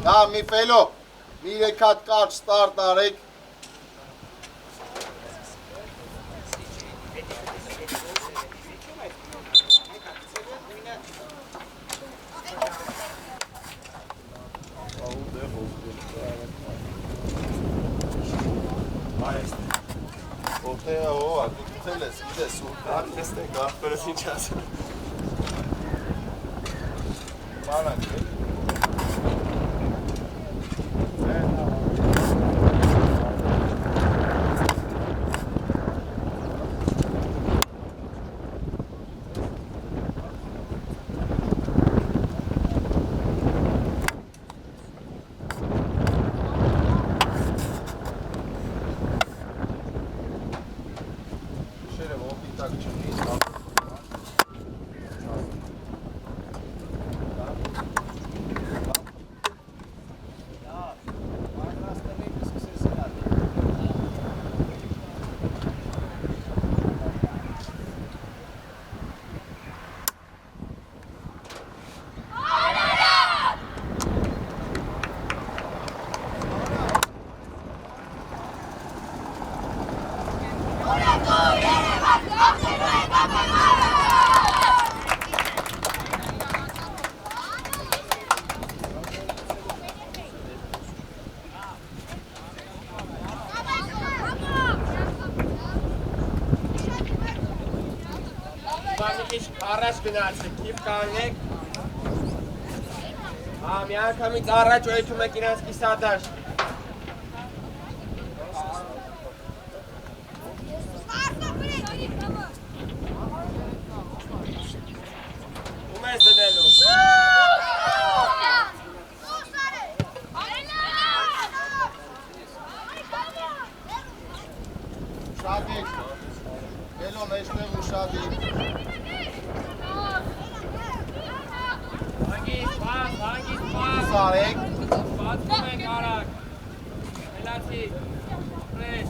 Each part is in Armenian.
Da, mi felo. Mire cat cat start arec. Առաջ գնացեք, կիվ կանեք մի անգամից առաջ օյթում եք իրանց կիսադաշ Ում ես դնելու Շադիկ, գելոն էստեղ ու շադիկ Arek.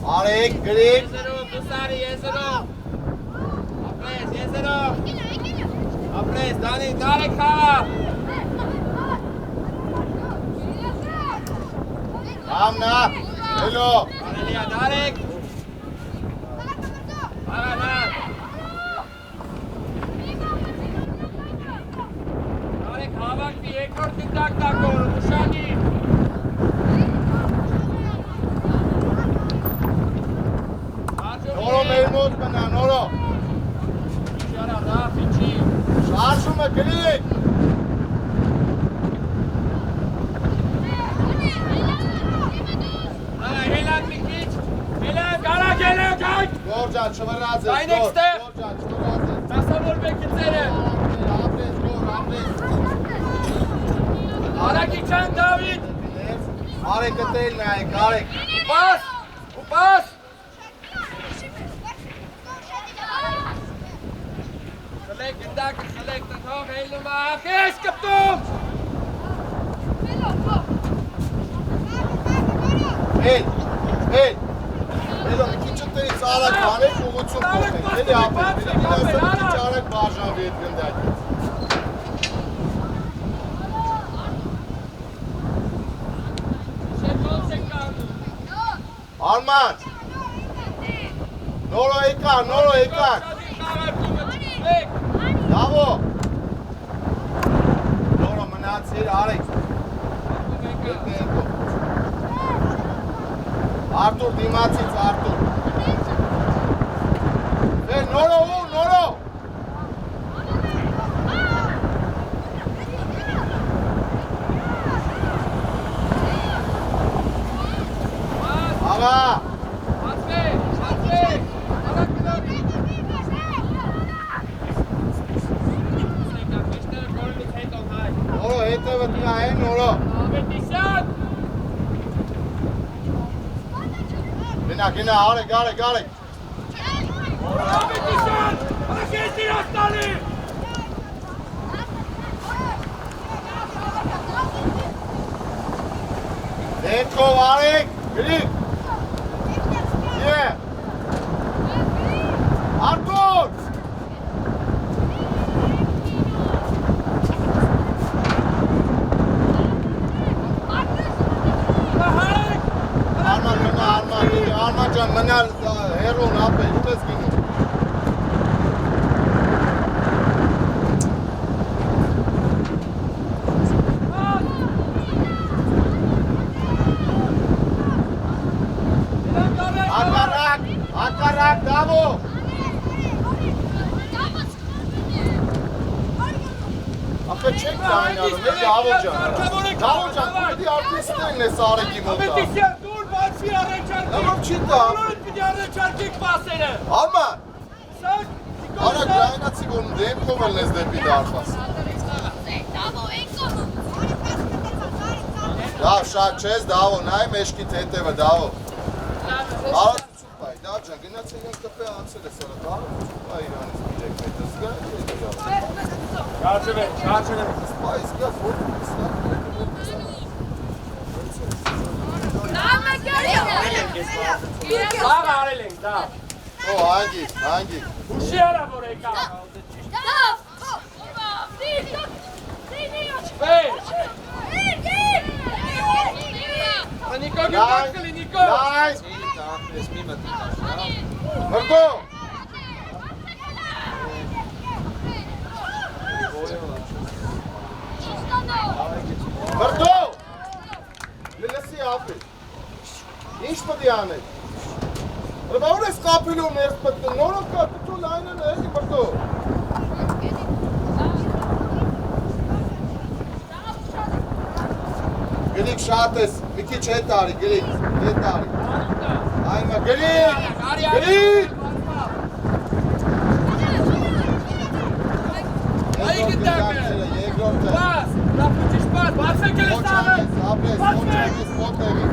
Arek, grip. Apres, Dani, Darek khava. Amna. Hello. Anelia, Darek. Arana. Darek khava ki ek aur tak kor Mushani. Noro mermoz bana, Noro. Shara Rafici. Şarjıma klik. Ana Helan Mikic. Helan gara geliyor kaç. Gorcan çıvırazı. Aynekste. Gorcan çıvırazı. Tasavvur bekitsene. Amres, gor, amres. Arakican David. Hareket eline ayık, harek. Pas. Pas. Gelijk en dak, gelijk dat hoog helemaal. Gees, kaptoen! Hey, hey. Hello, ikinci tane sağrak tane kuvvetsin kokun. Hadi yapın. Biraz sonra ikinci arak bağıracağım bir etkinden. Arman. Noro ekar, Noro ekar. Bravo. Noro manat seri Alex. Artur Dimacic, Artur. Hey, Noro, Noro. Aga. Noro, հետևը դրա է, Նորո։ Գնա, արեք, արեք, արեք։ Դենքով արեք, գրիկ։ Արտուր։ ջան, մնալ հերոն ապել, ու ես գինում։ Ակարակ, դավո։ Ապե չեք դայնալում, է դավո ջան։ Դավո ջան, պիտի արտիստներն ես արեգի մոտա։ Պետիսիան դուր բացի առաջարկի։ Դավով չի դա։ Բոլորդ պիտի առաջարկիք պասերը։ Արման, Սակ, արագ լայնացի գոն դեմքով էլ ես դեպի դարպաս։ Դավ, շատ չես, դավո, նայ մեշկիտ հետևը, դավո։ Արագ ծուպայ, դավ ջան, գնաց են կպե անցել ես արա, դավո ծուպայ իրանից միլեք մետր, զգա է Շարժել եմ։ Սպայ, զգաս, որ ստակ Լավ արել ենք, դա։ Օ, հանգի։ Ուշի արա որ եկա։ Նիկո գյուբակ կլի, Նիկո։ Նայս։ Մրդո։ Մրդո։ Լելսի ապել։ Ինչ պտի անել։ Բա ուր ես կապիլում ես պտում, նորով կապիտու լայնն է, էլի մրդո։ Գլիկ շատ ես, մի քիչ հետ արի, գլիկ, հետ արի։ Այնմա, գլիկ, գլիկ։ Այ գտակը։ Երկրորդը։ Բաց, լապուչի շպատ, բացեք էլ ստավը։ Ապրես, ոչանես, մոտևի։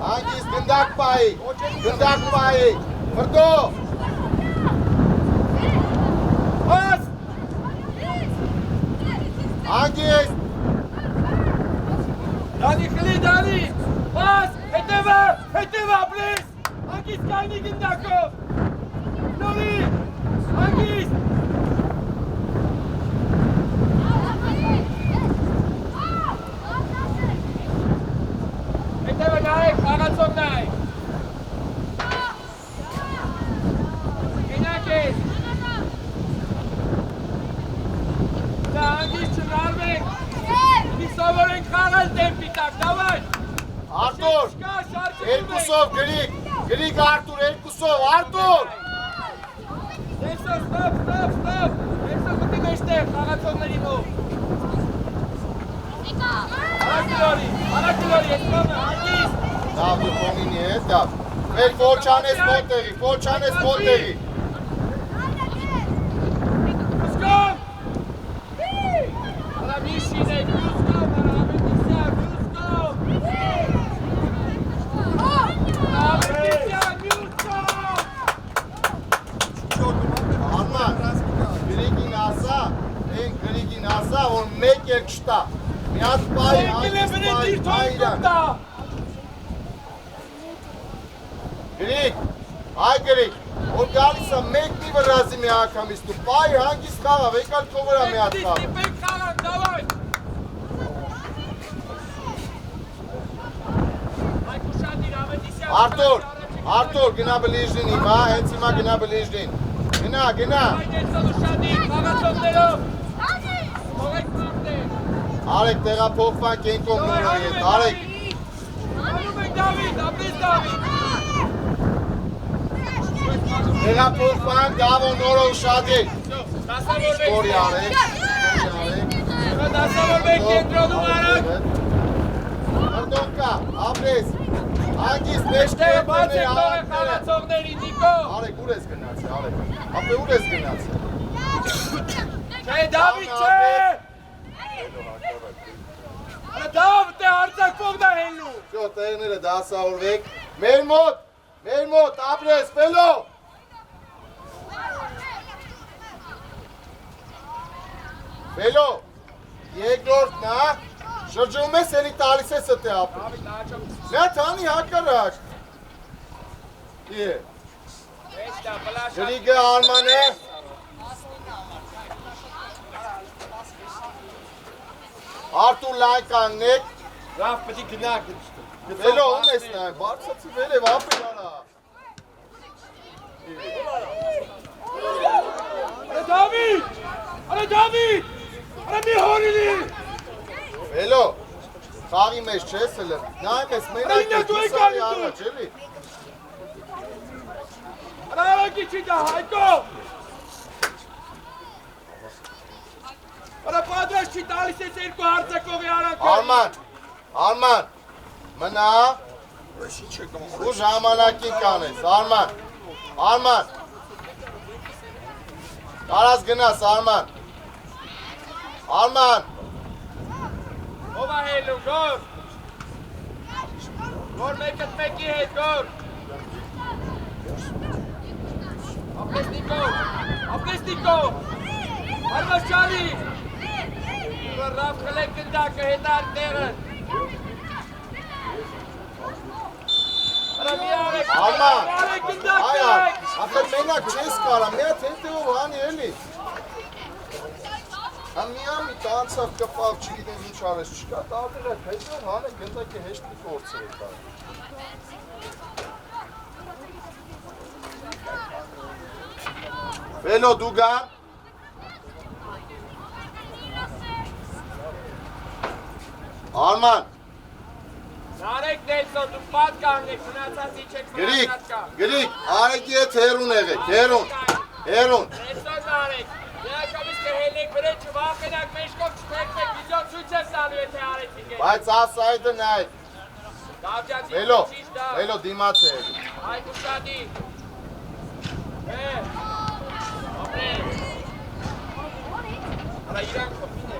Հանգիս, գնդակ պայի, մրդո։ Բաց։ Հանգիս, Դանի խլի, Դանի։ Բաց, հետևը, ապրես։ Հանգիս կայնի գնդակով։ Նորի, հանգիս։ Հետևը նայեք, խաղացող նայեք։ Գնակ ես։ Դա հանգիս չնարվենք։ Սովորենք խաղալ դեմպի տակ, դավայ։ Արտուր, երկուսով գլիկ Արտուր, երկուսով, Արտուր։ Դեսո, ստոպ։ Դեսո կտի մեջտեղ, խաղացողների մով։ Արակիլորի, ես կոմը, հանգիս։ Դավ դու կոմինի է, դավ։ Մեր ոչանես մոտեղի։ Ուսկոմ։ Արա միշին եք, ուսկոմ, արա ամենիսյան, ուսկոմ։ Արման, գրիգին ասա, որ մեկ երկ շտա։ Մի հատ պայի, հանգիս պայի իրան։ Գրիգ, գրիգ, որ գալիս է մեկ մի վրազի մի ակամից դու պայի հանգիս խաղավ, եկալ քո վրա մի հատ խաղավ։ Ստիպեք խաղան, դավայ։ Արտուր, գնա բլիժդին հիմա, հենց հիմա գնա բլիժդին։ Գնա։ Արեք տեղափոխվանք են կոմնորի հետ, արեք։ Տեղափոխվանք դավո նորով շադեք։ Ստորի արեք։ Դասավորվեք կենտրոնում արակ։ Արդոնկա, ապրես։ Հանգիս մեջտեղ Տեղը բաց է տողը խաղացողների, Նիկո։ Արեք, ուր ես գնացի, արեք։ Ապե ուր ես գնացի։ Չէ, Դավիթ չէ։ Դավթ է արձակվողն է հենլու։ Շո, տեղները դասավորվեք։ Մեր մոտ, ապրես, պելո։ Պելո, երկրորդն է, շրջում ես, էլի տալիս ես ըտ է ապրես։ Նա թանի հակարակ։ Գրիգը Արման է։ Արտուր լայն կանգնեք։ Լավ, պտի գնակ։ Վելո ում ես նայում, բարձացի վելև ապիր արա։ Արա Դավիթ, արա մի հորինի։ Վելո, խաղի մեջ չես հլը, նայում ես մենակ ես դուսարի առաջ, էլի։ Արա արագի չի դա, հայկո։ Արա պատրաշ չի տալիս ես երկու հարցակողի արանքը։ Արման, մնա, ու ժամանակին կանես, Արման, կարաս գնաս, Արման, Ով է հելում, գոր, մեկըտ մեկի հետ, գոր, ապրեսնիկով, արմաս ճալի, ռավ խլեք գնդակը հետար տեղը, Արման, ախր մենակ չես կարա, մի հատ հետևով հանի էլի։ Մի տանցավ կպավ չգիտեմ ինչ արես չկա, տարբեր այդ հետևով հանեք գնդակի հեշտի կործեր է տար։ Վելո դու գա։ Արման։ Նարեք Նելսոն, դու պատ կանգնեք, մնացած իչեք Գրիկ, արեկի հետ հերուն եղեք, հերուն։ Նելսոն նարեք, ներակամից կհելեք վրեն չվախենակ, մեջքով չթեքվեք, վիդյոն ցույց ես տալու եթե արեցիք է։ Բայց ասայդը նայ։ Վելո դիմաց է եղի։ Այդ ուշադի։ Ապրես։ Արա իրանք խոպին է։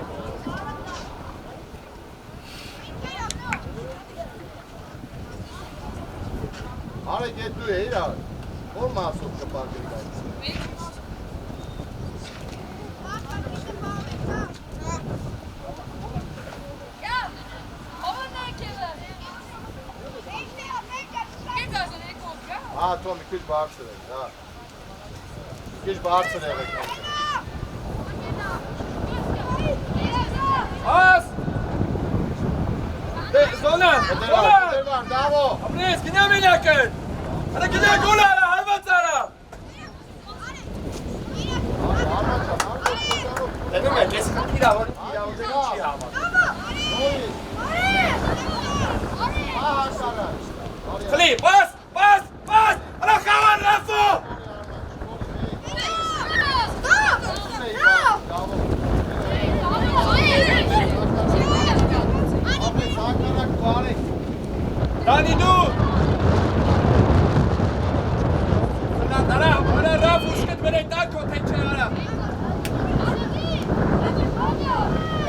Արեք հետ դու է իրար, որ մասով կպար գրիկ այդ։ Թո մի քիչ բարձր եք, հա։ Մի քիչ բարձր եղեք։ Աս! Զոնա! Դերվար, դավո։ Ապրես, գնա մենակը։ Արա գնա գոլ արա, հարված արա։ Դնում է, ես իրավորի չի համար։ Խլի, բաս, արա խավան ռաֆո։ Դանի դու։ Արա ռաֆ ուշկտ բրեի տակո, թե չէ արա։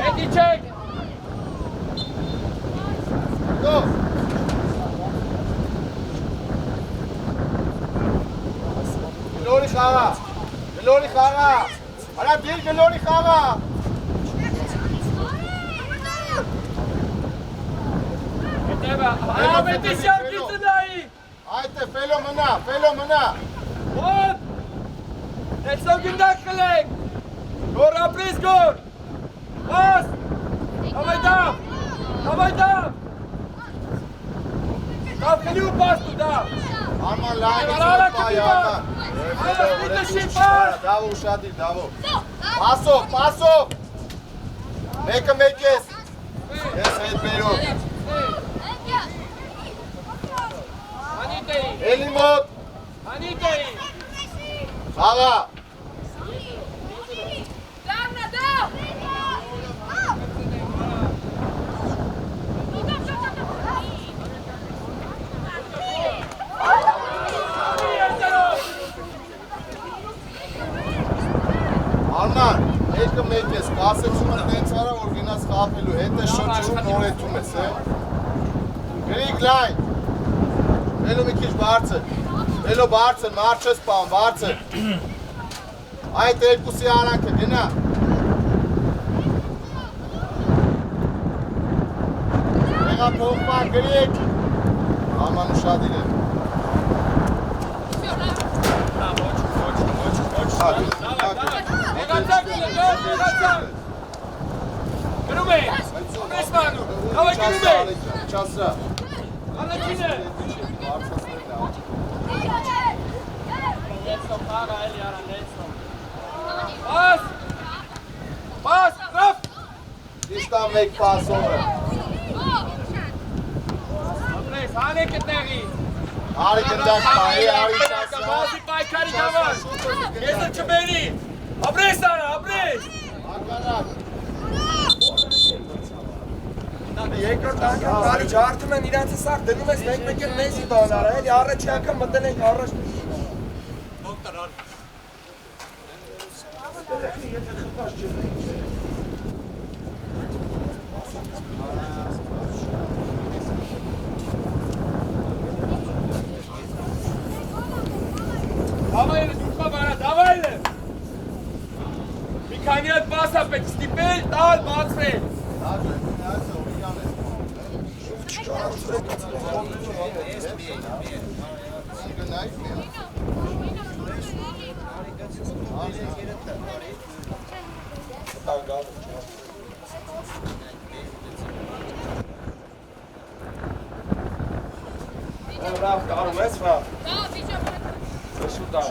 Էդի չեք։ Դու։ Գլորի խաղա, արա դիլ գլորի խաղա։ Հետևա, այավետիսյան կիծնայի։ Այդ է, ֆելո մնա։ Ոտ, Նելսոն գնդակ խլեք, գոր ապրիս գոր, բաս, հավայ դավ, դավ խելի ու բաս դու դավ, Արման լայնից Արարա պայ, Արման, դավո ուշադիր, դավո, պասով, մեկը մեկ ես հետ բերում, էլի մոտ, խաղա, Արման, մեկը մեկ ես, կասեցում են տենց արա, որ գնաց խաղապելու, հետ է շրջում նորետում ես, գրիկ լայն, վելո մի քիչ բարձր, մարդ չես պան, բարձր, այդ երկուսի արանքը, գնա, եղա փողպա, գրիկ, Արման ուշադիր է, Գնում է, ապրես մանու, հավայ գնում է, Ալեքինը։ Նեցո խաղա էլի արա նեցո։ Պաս, ռոպ։ Իշտա մեկ պասովը։ Ապրես, հանեք էտեղի։ Արի գնդակ պայի, արի չասա։ Բազի պայքարի գավար։ Եզը չբերի։ Ապրես արա, ապրես։ Ակարակ։ Երկրորդ անգամ կարի ջարդում են իրանցը սաղ դնում ես մեկ-մեկ էլ մեզի բանար, էլի առաջի անգամ մտել ենք առաջ։ Դոկտոր արի։ Davaylı, durma bana, davaylı. Bir kaniyat bas apet, stipel, dal, batsel. Bravo, կարում ես վա։ Շուտա։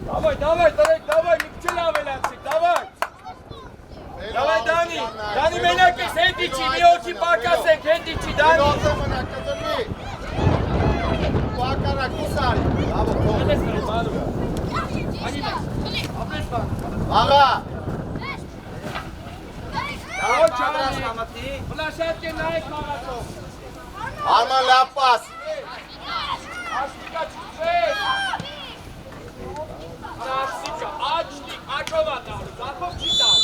Davay, davay, davay, mikçel avelansik, davay. Davay Dani, Dani menak es, hedici, mi oči pakasek, hedici, Dani. Ակարակ ուսարի։ Ալես բրե, մանու։ Անիմե, ապրես բան։ Աղա։ Davay çabani, flaşat ke nae kağato. Արման լավ պաս։ Aştika çıkfes. Aştika, açlik, açova davru, zarfov çitar.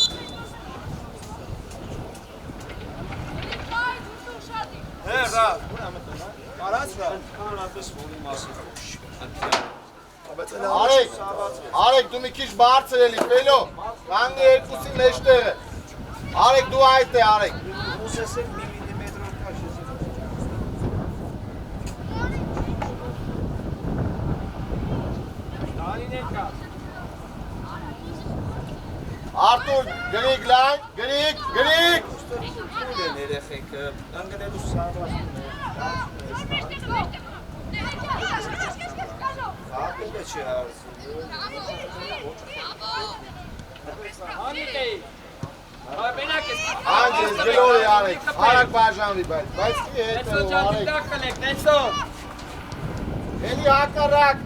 Հե, ռավ։ Կարած վա։ Արեք դու մի քիչ բարձր էլի, ֆելո։ Կանգնի երկուսի մեջտեղը։ Արեք դու այդ է, արեք։ Dani neka. Արտուր, գրիկ լայն, գրիկ։ Երեխեքը անգնելու սավազն է։ Ակելը չի հարցում։ Dani değil. Ay menak es. Անգես գլորի արեք, արակ բաժանվի բայց კი հետ Netso canlı dakkalek, Netso. Էլի հակառակ։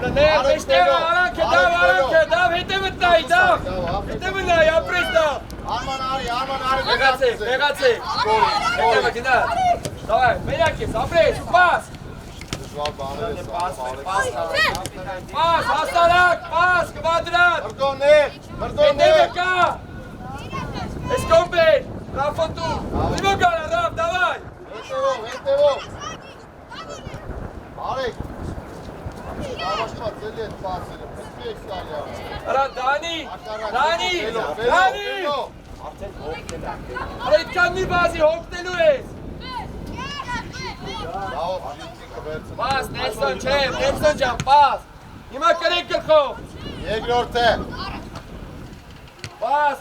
Ne, meştera, arak dav, hete vıttay, dav. Hete vıttay, apres dav. Arman արի։ Begatse. Hete vıttay. Davay, menak es, apres, pas. Դժվար բաներ է սա։ Pas, hastarak, pas, kvadrat. Մրդոներ։ Hete vıka. Escombe, Rafotu. Limogana, Raf, davay. Հետևով։ Արեք։ Առաջվա ձելի հետ պասերը, պետք է եկսալի արեք։ Ara Dani. Dani. Ara itkanlı bazı hoktelu es. Լավ, շիթիկը վերցնում։ Pas, Nelson Cem, Nelson Can, pas. Nima gerek yok. Երկրորդ է։ Pas.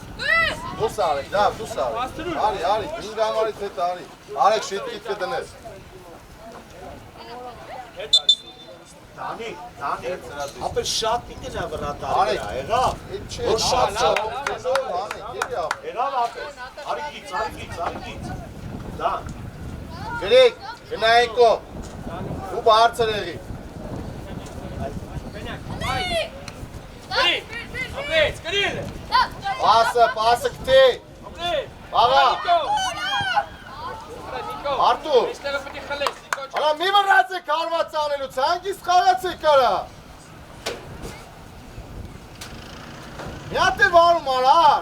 Դուս արեք, լավ, դուս արեք։ Բաստրու։ Արի, 5 համարից հետ արի։ Արեք շիթիկը դնես։ Դանի, ապել շատ պիտի նա վրա Արեք։ տարի է, եղավ։ Այդ չէ, Որ շատ շատ անեք, ելի ապ։ Եղավ ապել, արիքից, դան։ Գրիկ, գնայինքո։ Ու բարձր եղի։ Gri. Apres, Gril. Պասը կտի։ Apres. Աղա։ Niko. Artur. Meştere piti xales, Niko. Արա մի վրացեք հարված անելուց, հանգիստ խաղացեք արա։ Միատ է վարում արար։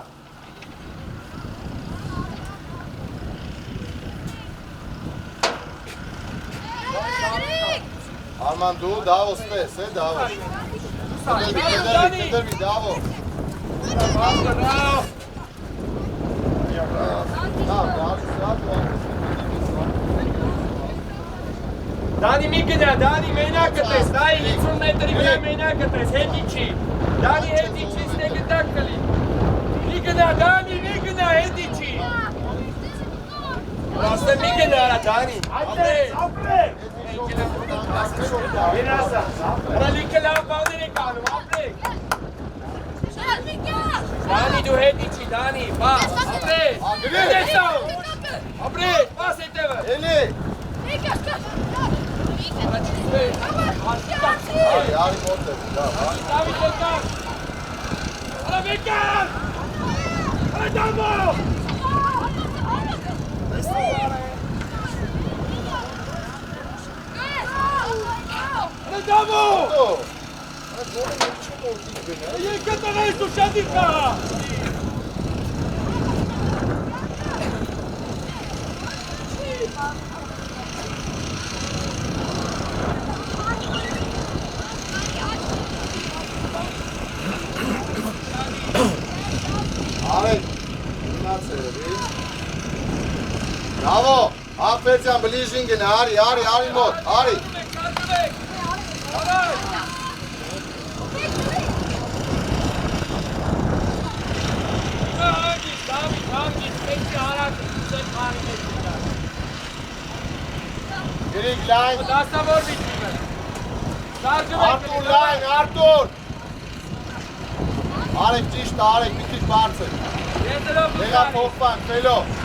Արման դու դավոս տես, դավոս։ Կդրվի, դավոս։ Dani Migna, Dani menakates, dai 50 metri via menakates, hedici. Dani hedici, ste gdakali. Migna, Dani Migna, hedici. Ասեմ մի գնարա Դանի։ Ապրես։ Արա լիքը լավ բաներ եք անում, ապրեք։ Դանի դու հետ իջի, Դանի, բաս, ապրես։ Ապրես, բաս հետևը։ Էլի։ Արա չիստվեր։ Արի մոտ է, լավ, արի։ Դավիթ ոտար։ Արա վեկար։ Արա դամո։ Արա դամո։ Այդ գոլը մի չեմ որդիկ գնա։ Եկա տղայս դու շատի կա։ Արեք, գնացել է, Բրավո, Ախպերցյան, բլիժին գնա, արի մոտ, արի։ Գրիգ լայն, Դասավոր վիճիմը։ Արտուր լայն, Արտուր։ Արեք ճիշտ, արեք, մի քիչ բարձր։ Եղա փոխվանք, վելով։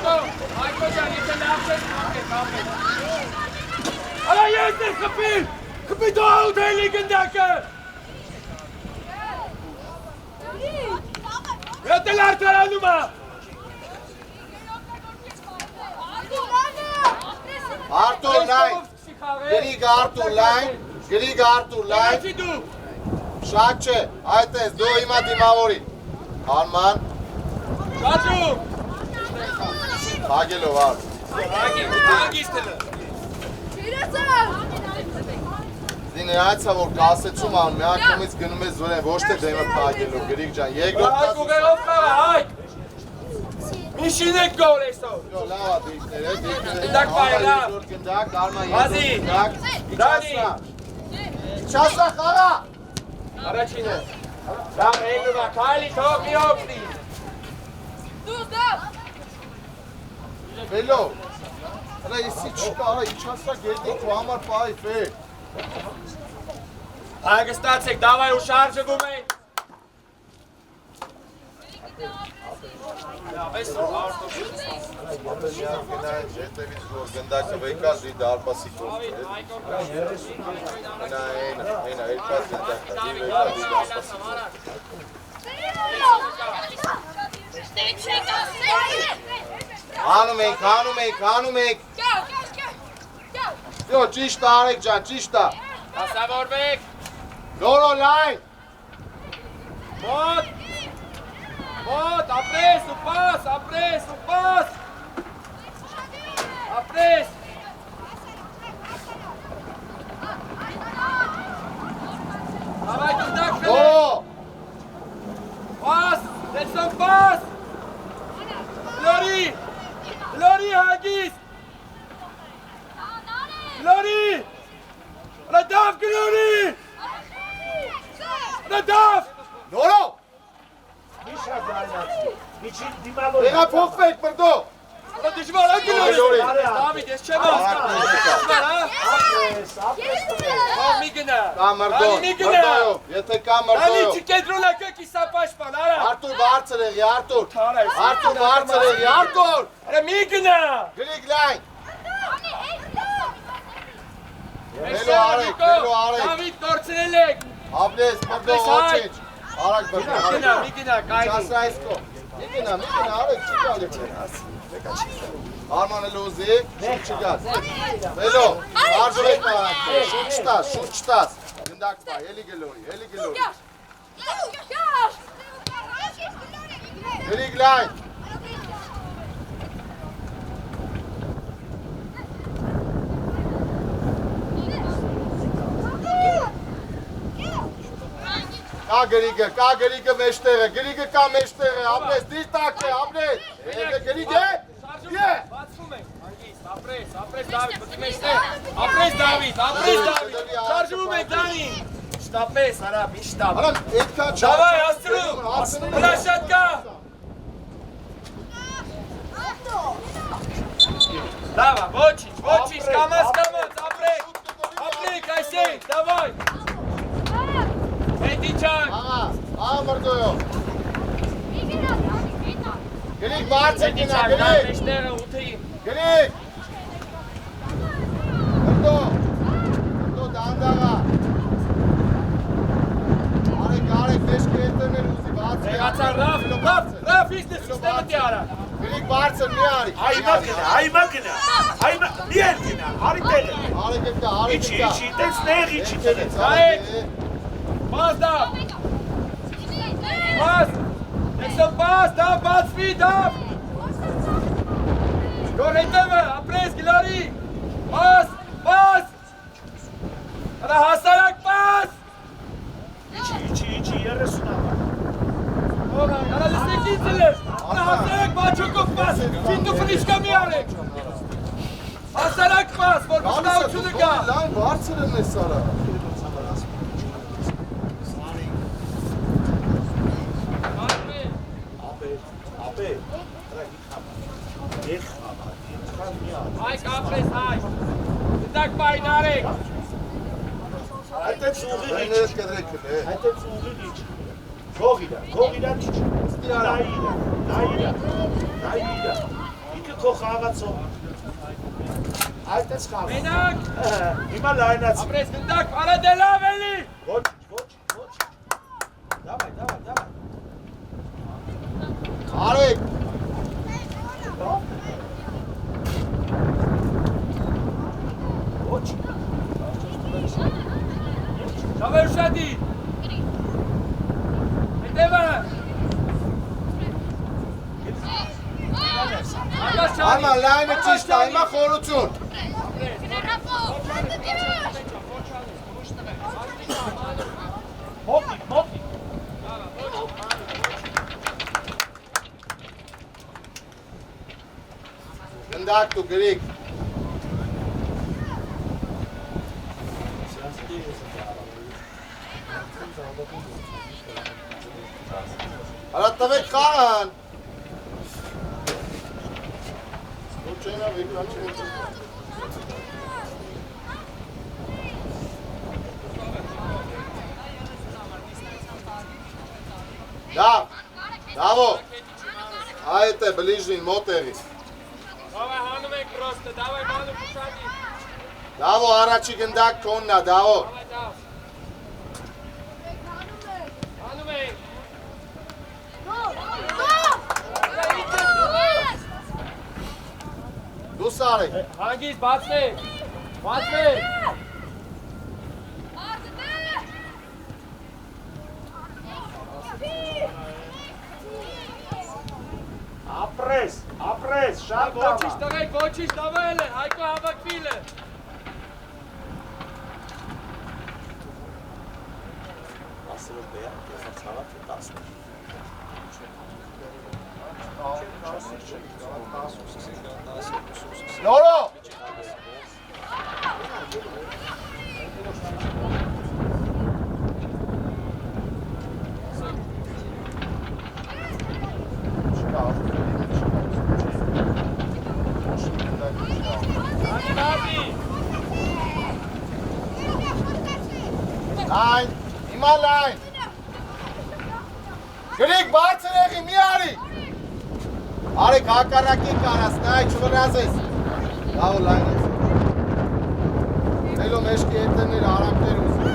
Հայկո ջան, եթե լավ չես կապեք։ Արա ես ես խպիր, խպի դու աուտ էլի գնդակը։ Ետ էլ արդարանում է։ Արտուր լայն, գրիգ Արտուր լայն, Եղացի դու։ շատ չէ, այդ ես, դու հիմա դիմավորի։ Արման, Շաջում։ հագելով արդ։ Հագիս տելը։ Զինեայցա, որ կասեցում անում, մի ակումից գնում ես զորեն, ոչ թե դեմը պագելով, գրիգ ջան, երկրորդ Հայկ ուղերով խաղը, հայկ։ Միշին եք գոր էստով։ լավա դիքներ է, Գնդակ բայ, լավ։ երկրորդ գնդակ, արման Վազի, գնդակ, Դանի։ իչասրա խաղա, Առաջինը։ Լավ, էնգվա, կայլի թող մի օգնի։ վելով, հրա եսի չկա, հրա իչասրա գետիկ ու համար պայվ է, Հագստացեք, դավայ ու շարժվում ենք։ ապես միան գնային, ժետևից որ գնդակը վեկա զի դարպասի կորդ է, հենա, երկած գնդակը, դի վեկա զի դարպասի կորդ Հանում ենք, Յո, ճիշտ արեք ջան, ճիշտ ա Ասավորվեք։ Լորո լայն Մոտ, ապրես ու պաս, ապրես։ Davai գնդակ խլեք։ Լորո Պաս, դեցոն պաս։ Լորի հագիս։ Լորի, ռադավ գլորի։ Ռադավ։ Լորո Եղա փոխվեք մրդո Դժվար է գլորի։ Դավիթ, ես չեմ հասկանում։ Դժվար է։ Մի գնա։ Կա մրդոն, մրդոյով, եթե կա Ալի մրդոյով չկետրոնակը կիսապաշպան, արա։ Արտուր բարձր եղի, Արտուր Թարայս։ Արտուր բարձր եղի, Արտուր Արա մի գնա։ Գրիգ լայն Վելո արեք Դավիթ կորցրել եք։ Ապլես, մրդո, ոչինչ Արակ բրդո, Մի գնա, կայնի։ Չասրայս կո Մի գնա, արեք, չի գալի Արմանը լոզի, շուտ չգաց Վելո, արժվեք մարակ, շուտ չտաս Գնդակ պա, էլի գլորի Գրիգ լայն Կա գրիգը մեջտեղ է, գրիգը կա մեջտեղ է, ապրես, դիր տակ է, ապրես Գրիգ է, Բացվում ենք, հանգիստ, ապրես Դավիթ, մտի մեջտեղ, ապրես Դավիթ, շարժվում ենք Դանի, Միշտապես, արա, միշտապես։ Արա, այդքա չա։ Դավայ, աստրու, պլաշատկա։ Դավա, ոչինչ, կամաց, ապրեք, այսենք, դավայ։ Հետի չակ։ Աղա մրդոյով։ Գլիկ բարձր Հետի կինա, չակ, դա գլիկ։ մեջները ութի։ Գլիկ։ Մրդո դանդաղա։ Արեք, մեջքի հետերներ ուզի բարձր։ Եղացան Ռաֆ, իսնը սիստեմը տի արա։ Գլիկ բարձր մի արի։ Այմա գնա, մի էլ գնա, արի տեղը։ Արեք էտա, Իչի, տենց նեղ, իչի տեղը։ Արեք, բաց դավ, բաց, եսով բաց, դավ, բացվի, դավ։ Գոր հետևը, ապրես, գլարի, բաց, արա հասարակ բաց։ Իչի, 30 ամա։ Արա լսեք ինձ էլ, արա հասարակ բաչոկով բաց, ֆինդու ֆրիշկա մի արեք։ Հասարակ բաց, որ վստահությունը կա։ Լայն բարձր են ես արա։ Հայք ապրես, հայք, դակ բայն արեք։ Այդտենց ուղի Այն իչ, ես կդրեք է։ այդտենց ուղի իչ։ Գողիրա իչ։ Նայիրա, իքը քո խաղացող։ Այդտենց խաղ։ Մենակ, Հիմա լայնացի։ ապրես գնդակ, արա դե լավ էլի։ Ոչ։ Դավայ։ Արեք։ Ոչ։ Շավեր ուշադի։ Հետևը։ Ագաս չանի։ Արմա լայնը ճիշտ է, հիմա խորություն։ Մոտի։ Գնդակ դու գրիկ։ Արա տվեք խաղան։ Ոչ չենա վեկրանի ոչ։ Դավո, այդ է բլիժին մոտեղի։ Դավայ հանում ենք պրոստը, դավայ մանու պուշադի։ Դավո առաջի գնդակ կոննա, դավո։ Դավայ դավ։ Հանում ենք։ Դուս արեք։ Հանգից բացվեք։ Ապրես, շատ լավ։ Ոչինչ տվել է, Հայկո հավաքվիլ է։ Նորո։ Լայն, հիմա լայն։ Գրիկ բարձր եղի, մի արի։ Արեք հակառակի կարաս, նայ չվրազես։ Լավ լայն ես։ Նելո մեջքի հետերներ արանքներ ուզի։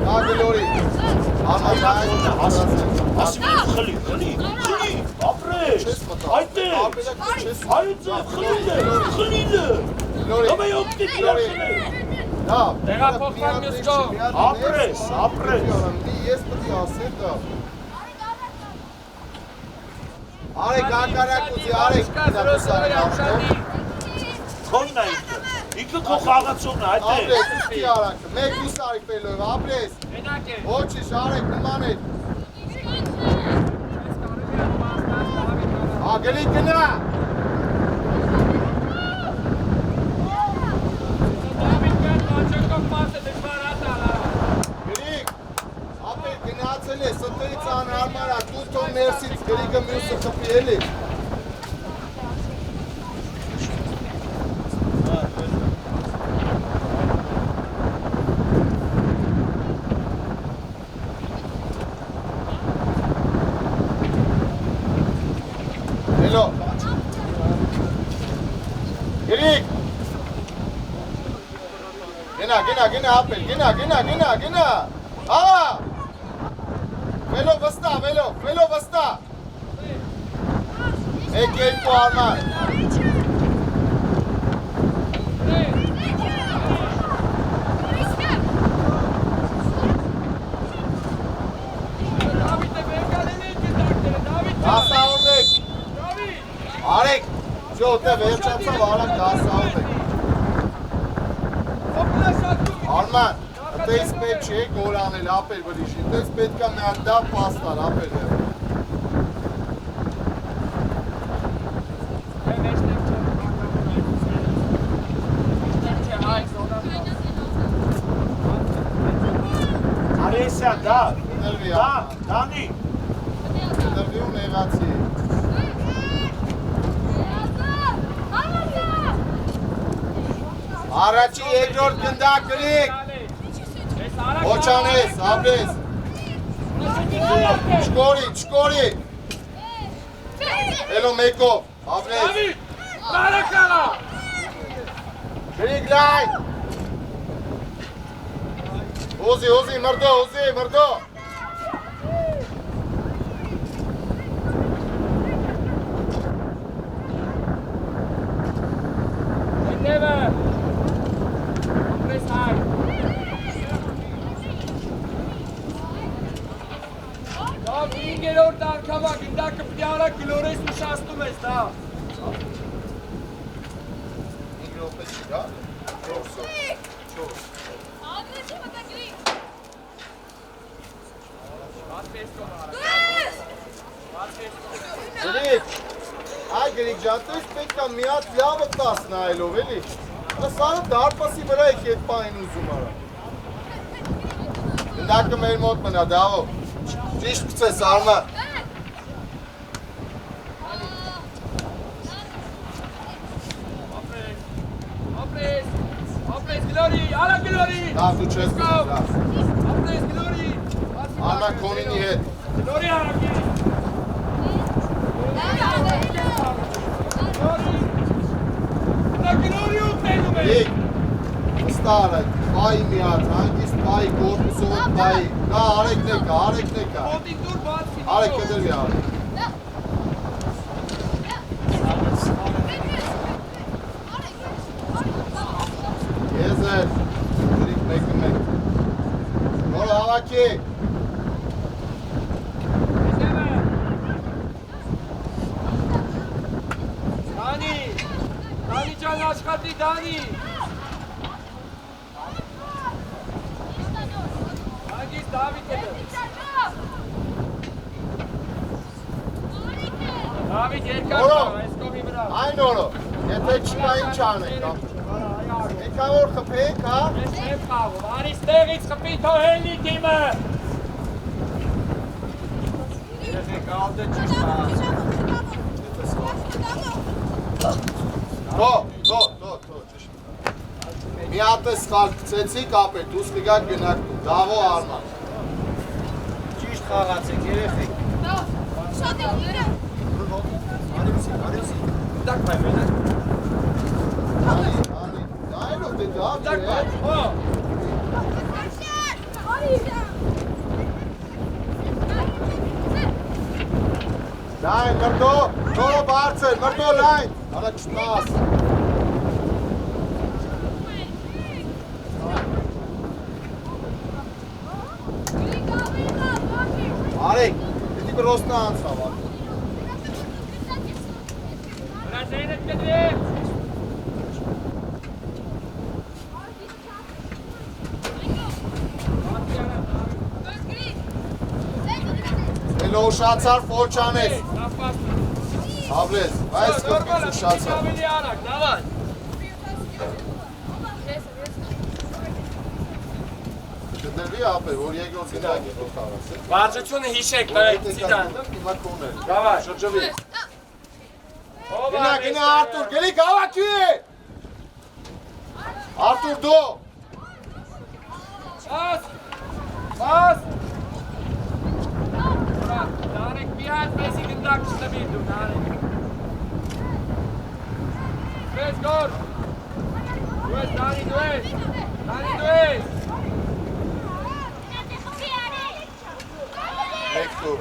Դա գլորի։ Համա լայն, Ասում եմ խլի, ապրես, այդտեղ, խլիլը, դամայ օգտի գլորի։ Տեղափոխվան մյուս կողմ։ Ապրես։ Ես պտի ասեմ դա։ Արեք հակառակ ուզի, արեք։ Քոնն է ինքը քո խաղացողն է, այդտեղ։ Ապրես, ուստի արանքը, մեկ դուս արի պելով, ապրես։ Մենակ է։ Ոչիշ, արեք, նման է։ Ագլի գնա։ Գրիկ, էլի։ Հելո։ Գրիկ։ Գնա, ապել, գնա։ Աղա։ Վելով վստա։ Մեկ երկու Արման։ Դասավորվեք։ Արեք, ջոտը վերջացավ, արակ դասավորվեք։ Արման, այդպես պետք չէ գոլ անել ապել վրիշի, այդպես պետք է մի հատ դա պաստար ապել է։ Արեսյա, Դանի։ Դրվի ու նեղացի։ Առաջի երկրորդ գնդակ գրիկ։ Ոչանես, ապրես։ Չկորի։ Էլո մեկով, ապրես։ Գրիկ լայն։ Ուզի, մրդո։ Ինգերորդ անգամա գնդակը պյարա գլորես ուշաստում ես դա։ Ինգրոպը չի գա, 4 Գրիկ ջան, տես պետք է մի հատ լավը տաս նայելով էլի։ Սարը դարպասի վրա եք ետ պային ուզում արա։ Գնդակը մեր մոտ մնա, դավով։ Ճիշտ կծես Արման։ Ապրես գլորի, արա գլորի։ Լավ դու չես գլորի։ Ապրես գլորի։ Արման կոնինի հետ։ Գլորի արագի։ Գլորի ու տենում է։ Եկ, վստահը, պայի մի հատ, հանգիստ պայի, կորպուսով պայի։ Նա արեք նեկա։ Ոտին դուր բացի։ Արեք կդրվի արեք։ Եզեր, գրիկ մեկը մեկ։ Նորը հավաքի։ Դանի ջան աշխատի, Դանի։ Հագիս Դավիթ է դր։ Դավիթ երկար կավ, այս կողի վրա։ Այն օրը, եթե չկա ինչ անենք։ Եկա որ խպեիք, հա։ Ես եմ խաղում, անից տեղից խպի թողելի թիմը։ Երեխեք ալդը ճիշտ ճիշտ։ Մի հատ է սխալ կծեցիք ապել, դուս կգակ գնակ դու, դավո Արման։ Ճիշտ խաղացեք, երեխեք։ Շատ է ուղիրա։ Արեցի։ Դակ պայ մենակ։ Անի, դայլով դե դավ դակ պայ, հո։ Լայն, մրդո, նորը բարձր, մրդո լայն, արա չտաս։ Արեք, դիտի բրոսնա անցավ, ատո։ Վրազեն էտ կդրե։ Էլո ուշացար ֆորջանես։ Հաբրես, այս կրպից ուշացար։ Ավելի արագ, դավայ։ Կդրվի ապել, որ երկրորդ գնակ է որ խաղաց։ Վարժությունը հիշեք, Սիդան։ Հիմա կոներ։ Դավայ։ Շրջվի։ Գնա Արտուր, գելի գավակի է։ Արտուր դու։ Բաս։ Նարեկ մի հատ մեզի գնդակ չտվիր դու, նարեկ։ Ես գոր։ Դու ես, Դանի, դու ես։ Դանի, դու ես։ Մեկ դուր։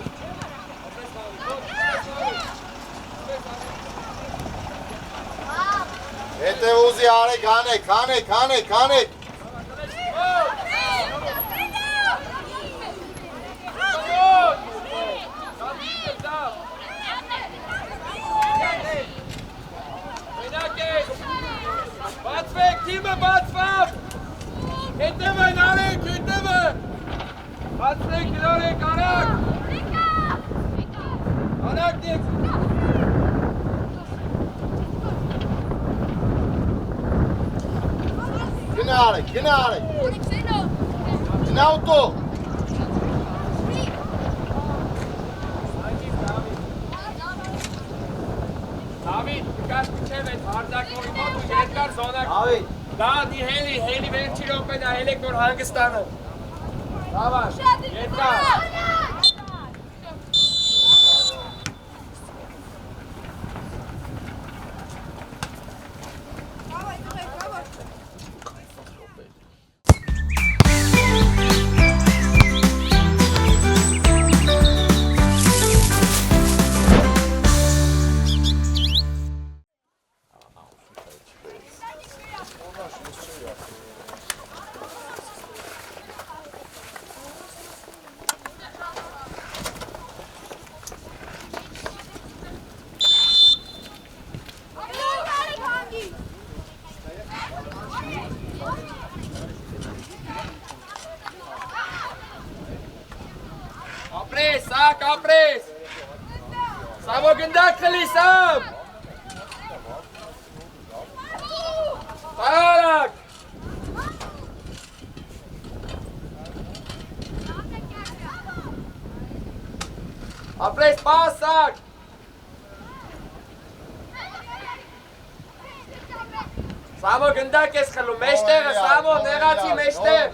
Հետև ուզի արեք, հանեք։ Բացվեք, թիմը բացվավ։ Հետև են արեք, հետև են։ Բացվեք, գնարեք, արակ։ Արակ դեք։ Գնա արեք։ Գնա ուտո։ David, դկաշ պիչև այդ հարձակորի մոտ ու երկար զոնակ։ David, դա դի հելի վերջի ռոպեն այլեք որ հանգստանը։ Դավաշ, երկար։ Ապրես, Սամո գնդակ խլի, Սամ, Տարակ, ապրես, պասակ, Սամո գնդակ ես խլում, մեջտեղը, Սամո, նեղացի մեջտեղ,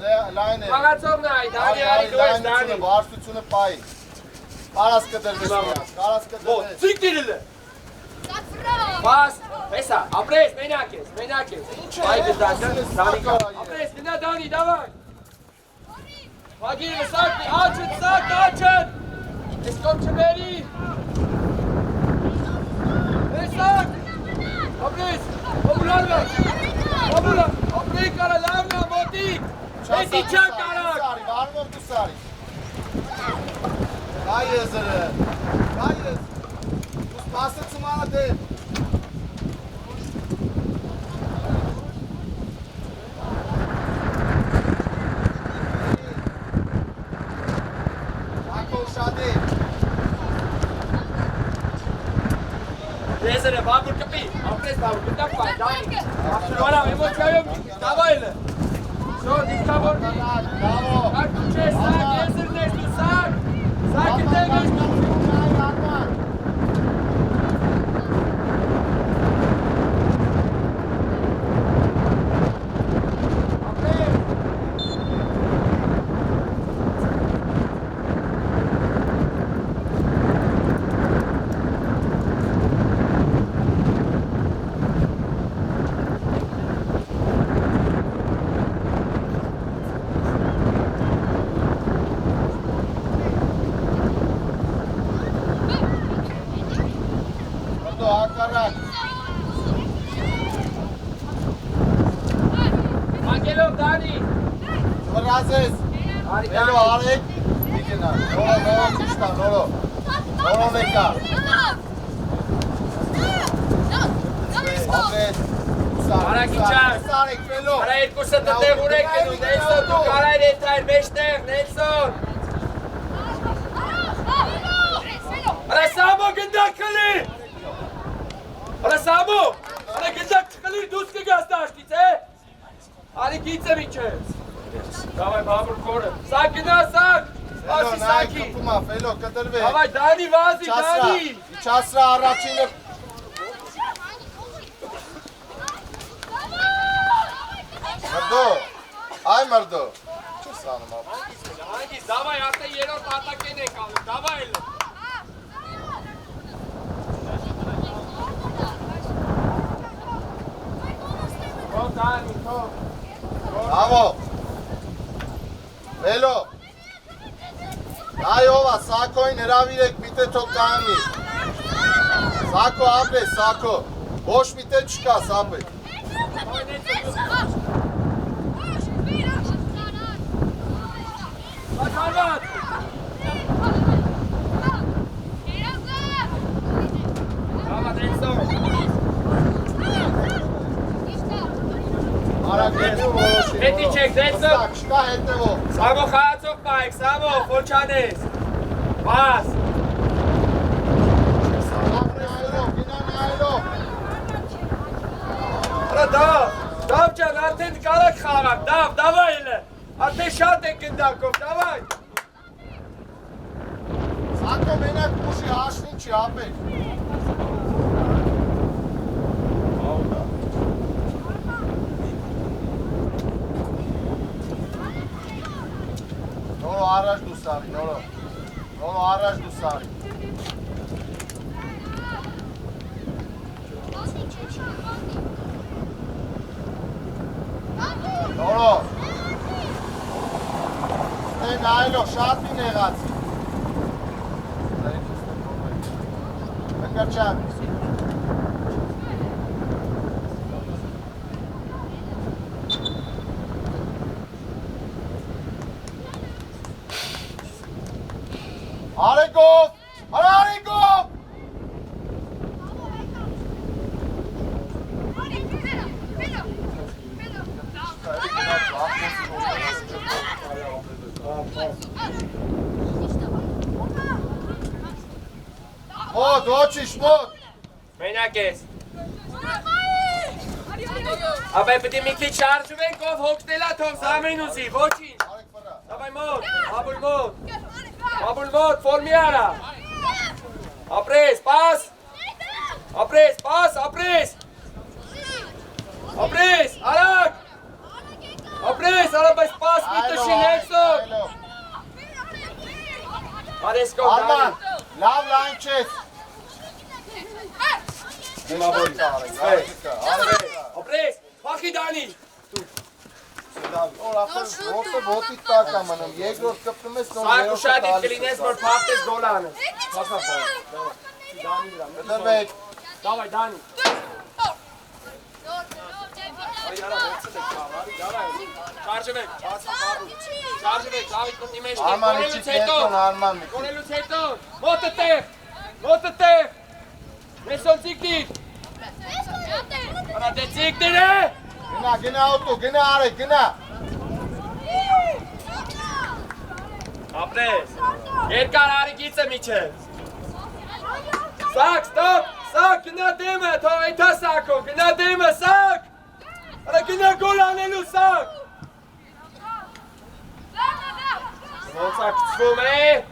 մաղացողն է այ, Դանի, դու ես, Դանի, Բարստությունը պայի, կարաս կդրվես միաս, Ցիկ դիրել է, Բաս, հեսա, ապրես, մենակ ես, Բայ գնդակը, Դանիկա, ապրես, գնա Դանի, դավայ, Հագիրը, սակի, աչըտ, ես կոմ չմերի, հեսակ, ապրես, Օբուլարվա, ապրեի կարա լավնա, մոտիկ, հետի չա կարակ, վարմով դու սարի, Կայ եզրը, դու սպասեցում անա դեր, Եզրը, բաբուր կպի, ապրես բաբուր, գնդակ պայ, Դանի, ապրուանավ, էմոցիայով, դավայլը, շո, դիքավորնի, կար կուչե, սակ, եզրն ես դու սակ, սակը տեղ ես դու, Անգելով Դանի, վրազես, ելո արեք, դիգենա, նորո ճիշտա, նորո մեկա, ապրես, Արագիչան, արա երկուսը տտեղ ուրեք գնում, Նելսոն դու կարայր ենթայր մեջտեղ, Նելսոն Արա Սամո գնդակ խլի Արա Սամո, արա գնդակ չխլիր դուս կգաս դաշտից, Արի գիծը մի չես Դավայ բաբուր կորը, սակ գնա սակ, ասի սակի Ֆելո, կտրվե Դավայ Դանի վազի, Դանի Իչասրա առաջինը Մրդո, այ մրդո, չես անում ապ։ Հանգիս, դավայ, արդեն երորդ ատակեն ենք անում, դավայ էլ։ Թող դանի, թող։ Բավո, վելո, այովա, սակոին հրավիրեք միտե թող կանի։ Սակո ապրես, սակո, ոչ միտե չկա, սապեք։ Բացարված։ Դավա, դենսով։ Արագ հետո որոշի։ Հետի չեք, դենսով։ Չկա հետևով։ Սամո խաղացող պայք, Սամո, որ չանես։ Բաս։ Գնա նայելով։ Արա դավ ջան, արդեն կարակ խաղակ, դավայ էլը։ Արդեն շատ եք գնդակով, դավայ։ Սակո մենակ ուշի հաշվին չի ապեք։ Նորո առաջ դու սարի, նորո առաջ դու սարի։ Նորո Ստե նայլող շատ մի նեղացի Մկրճան Արեգով! Արեգով! Մոտ, ոչիշ, մոտ! Մենակ ես։ Ապա պետք է մի քիչ շարժվենք, ով հոգնելա թող զամեն ուզի, ոչինչ։ Դավայ մոտ, Աբուլ մոտ, ֆորմի արա։ Ապրես, պաս։ Ապրես, պաս, ապրես։ Ապրես, արագ։ Ապրես, արա բայց պաս մի տշին հեքսով։ Արեսկով, Արման, լավ լայն չես։ Ապրես, պախի դանի։ Որ ապրես որդը ոտի տակ ամանում, երկրորդ կպնում ես նոր Սակ ուշադիտ կլինես, որ պախտես գոլ անես։ Կդրվեք, Դավայ, դանի։ Շարժվեք, շարժվեք, Դավիթ մտնի մեջ տեղ, Արման կորելուց իչիկ հետո, երկրոն արման մի կորելուց հետո, մոտը տեղ, Մեսոն ծիկնիր, արա դե ծիկնիր է, Գնա օտո, գնա արեք, գնա ապրես, երկար արիգիցը միչև, սակ, ստոպ, սակ, գնա դեմը, թող այթա սակով, գնա դեմը, սակ, արա գնա գոլ անելու սակ, ոնց ակցվում է,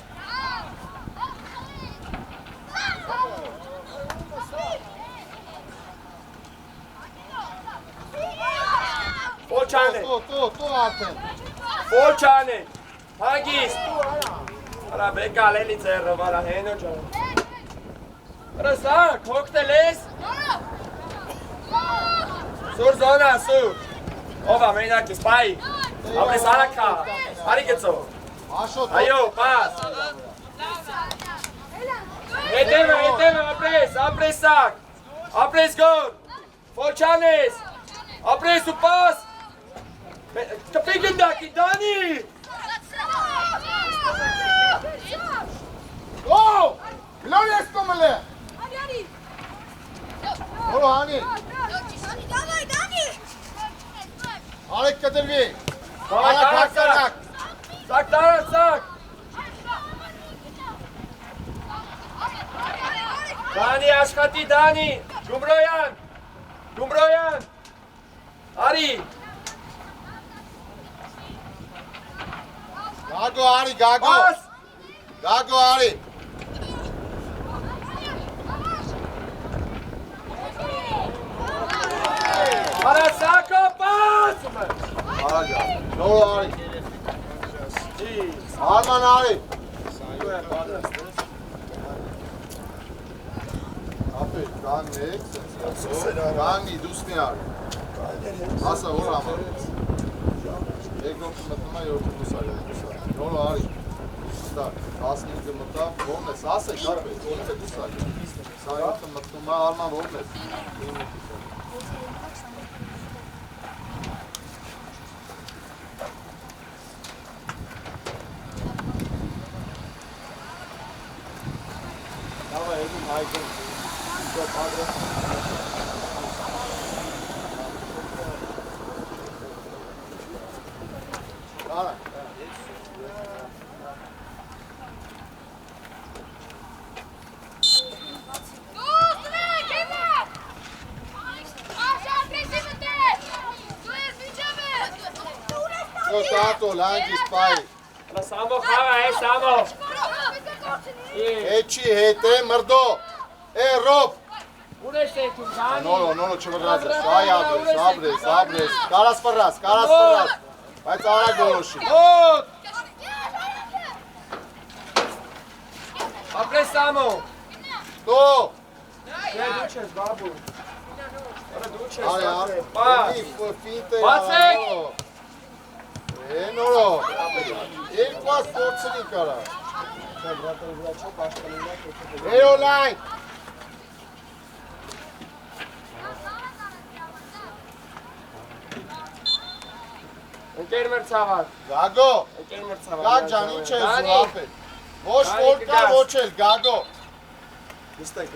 Ֆոլ չանեք, Տո արդեն ֆոլ չանեք, հագիստ, արա բեկալ էլի ձեռը, վարա հենո ջան, արա սակ, հոգնել ես, սուր զոնա, սուր, ով ամենակ ես, պայի, ապրես արակ խա, արի գծով, Աշոտ այո, պաս, հետևը, ապրես սակ, ապրես գոր, ֆոլ չանես, ապրես ու պաս, կպի գնդակի, դանի, Օ, գլոր ես կոմել է Որո հանի Արեք կդրվի Արակ հակարակ սակ տարած, սակ, դանի աշխատի, դանի, Գումրոյան, արի, Գագո արի, գագո պաս, Գագո արի արա սակո, պաս, Արագ, նորը արի։ Արման արի։ Ապեր, կանգնեք, կանգնի, դուսնի արի։ Ասա, որ համար։ Երկրորդը մտնում է, յորդը դուսարի։ Նորը արի։ Ստակ, 15-ը մտավ, որն ես, ասեք, ապեր, որն է դուսարի։ Սա յորդը մտնում է, արման որն ես։ Ara. Tato, langi, spy. Ala Samo khava hai Samo. Echi, hete, mardo. Rob. Unește tu Dani. Nolo, ce vrădează. Sabre. Caras fărras. Hai ara goloși. Ot. Apre Samo. Tu. Ce duceți, babu? Ora duceți. Are. Pa. Finte. Pasek. Nolo. Pas forțării cara. Online. Ընկեր մրցավար։ Գագո։ Ընկեր մրցավար։ Գագ ջան, ինչ ես ուղափել։ Ոչ որ կա, ոչ էլ, Գագո։ Նստեք։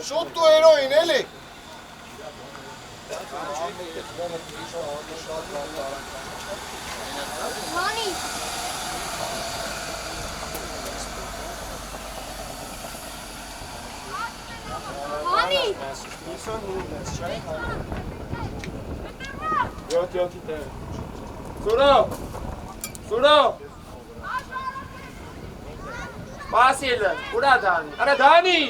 Շուտ դու հերոին, էլի։ Հանի։ Հանի։ 7 տեղ։ Սուրո։ Սպասիլ, ուրա Դանի։ Արա Դանի։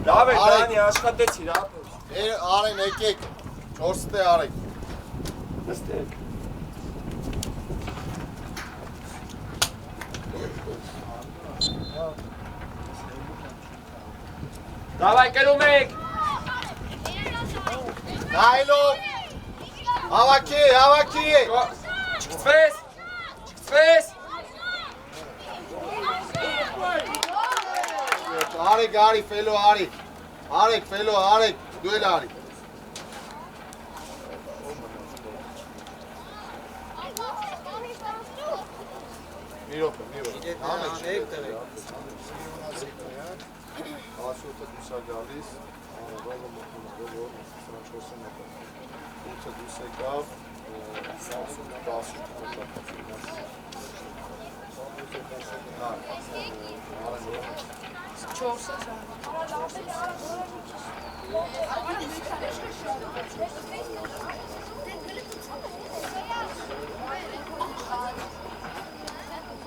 Լավ է Դանի, աշխատեցիր, ապոց։ Արեն, եկեք, 4 տե արեք։ Նստեք։ Դավայ կրում եք։ Նայլով, հավաքի։ Չկծվես։ Արի, ֆելո արի։ Արեք, դու էլ արի։ Մի րոպե։ Ասուտը դուս է գալիս, ռողը մտնում, որ 24-ը մտնում։ 8-ը դուս եկավ, 10-ը։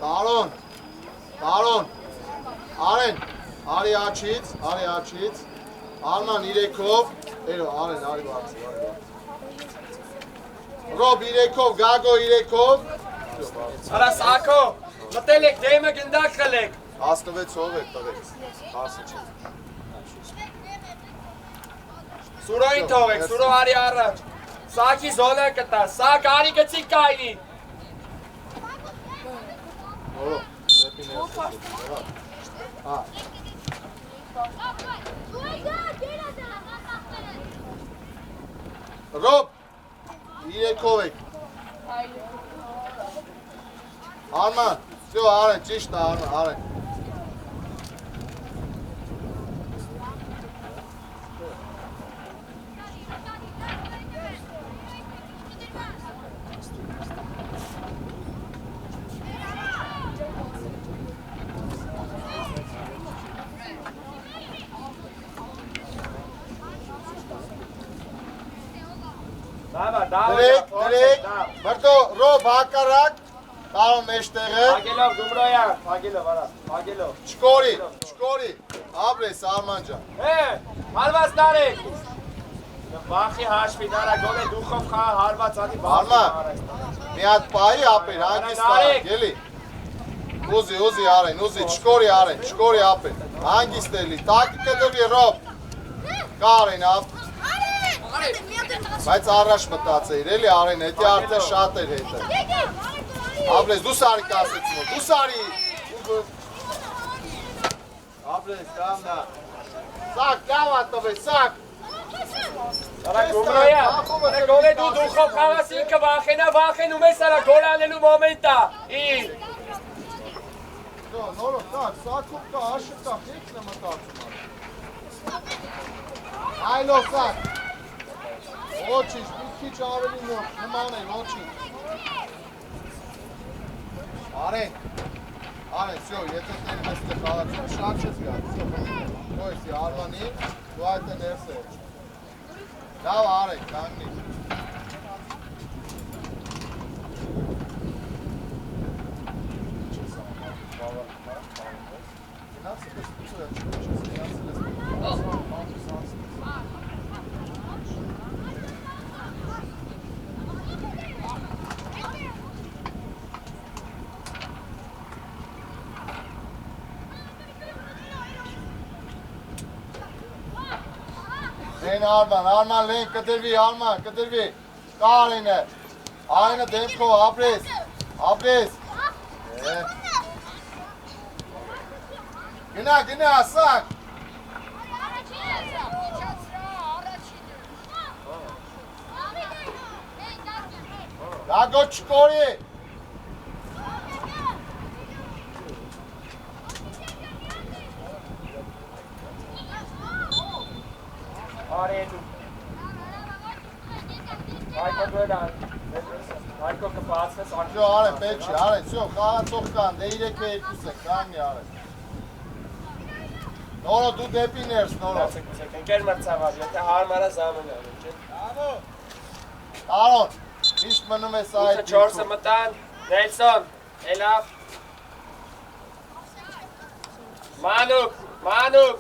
Տարոն, Արեն, արի աչից, Արման 3-ով, Արեն, արի բարձր, Ռոբ 3-ով, Գագո 3-ով, Արա Սակո, մտել եք, դեմը գնդակ խլեք։ 16-ով եք տղեք, հասը չի։ Սուրոյին թողեք, Սուրո արի առաջ։ Սակի զոնը կտա, Սակ արի գցիկ կայնի։ Նորո, դեպի Ռոբ, 3-ով եք։ Արման, Արեն, ճիշտ է, Արեն։ Դրեք, մրդո, Ռոբ, հակարակ, տարոն մեջտեղը, Հագելով, Դումրոյա, հագելով, արա, հագելով։ չկորի, Ապրես Արման ջան։ Հարված Նարեկ։ Վախի հաշվի դարա գոնե դուխով խաղ հարված անի Արման։ Մի հատ պայի ապեր, հանգիստ արեք, էլի։ Ուզի արեն, չկորի արեն, չկորի ապեր։ Հանգիստ էլի, տակի կդրվի ռոբ։ Կարեն ապ։ Բայց առաջ մտածեիր, էլի արեն, հետի արդեն շատ էր հետը։ Ապրես, դու սարի կասեցի մոտ, դու սարի։ Ապրես, կամնա։ Սակ, կավա տվես, սակ։ Արա գումրոյա, գոնե դու դուխով խաղաս ինքը վախենում ես արա գոլ անելու մոմենտա, իր։ Նորով, տակ, սակով կա, հաշր կա, հեքն է մտածում։ Այլով սակ։ Ոչինչ, մի քիչ ավելի նոր, նման է, ոչինչ։ Արեն, սյո, եթե տերի մեստե խաղացում, շատ չես գա, սյո, դու եսի Արվանի, դու այդ է ներս է։ Լավ արեք, կանգնի։ Լեն Արման, լեն, կդրվի, Արման, կդրվի, կարին է, այնը դեմքով, ապրես, գնա, ասակ, լագո չկորի, Արեդու։ Հայկո դոյլան, հայկո կպացվես ակրի։ Սյո, արեն, պետ չի, արեն, սյո, խաղացող կան, դե 3-2 է, կանգնի արեն։ Նորո, դու դեպի ներս, նորո։ Ընկեր մրցավար, եթե հարմարա զամեն անում, չէ։ Տարոն, միշտ մնում ես այդ Ուխը 4-ը մտան, Նելսոն, Էլավ։ Մանուկ, Մանուկ։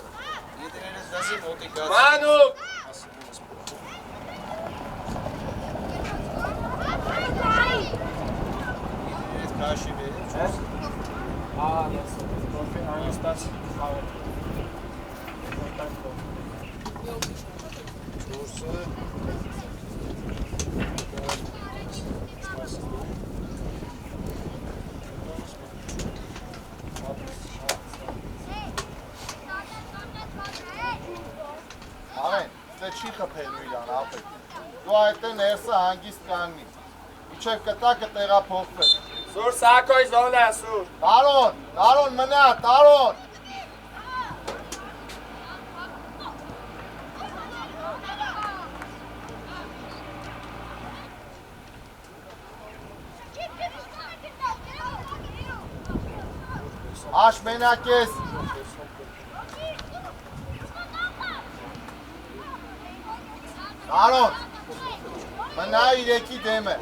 Կաշի բերի, չոս։ Ես, որպի անյստաց խաղը։ Չորսը։ Արեն, դե չի խփելու իրան, ապետ։ Դու այդտեղ ներսը հանգիստ կանգնի։ Իչև կտակը տեղափոխվել։ Սուր սակոյ զոնա, սուր։ Տարոն, մնա, Տարոն։ Աշ մենակ ես։ Տարոն, մնա իրեկի դեմ է։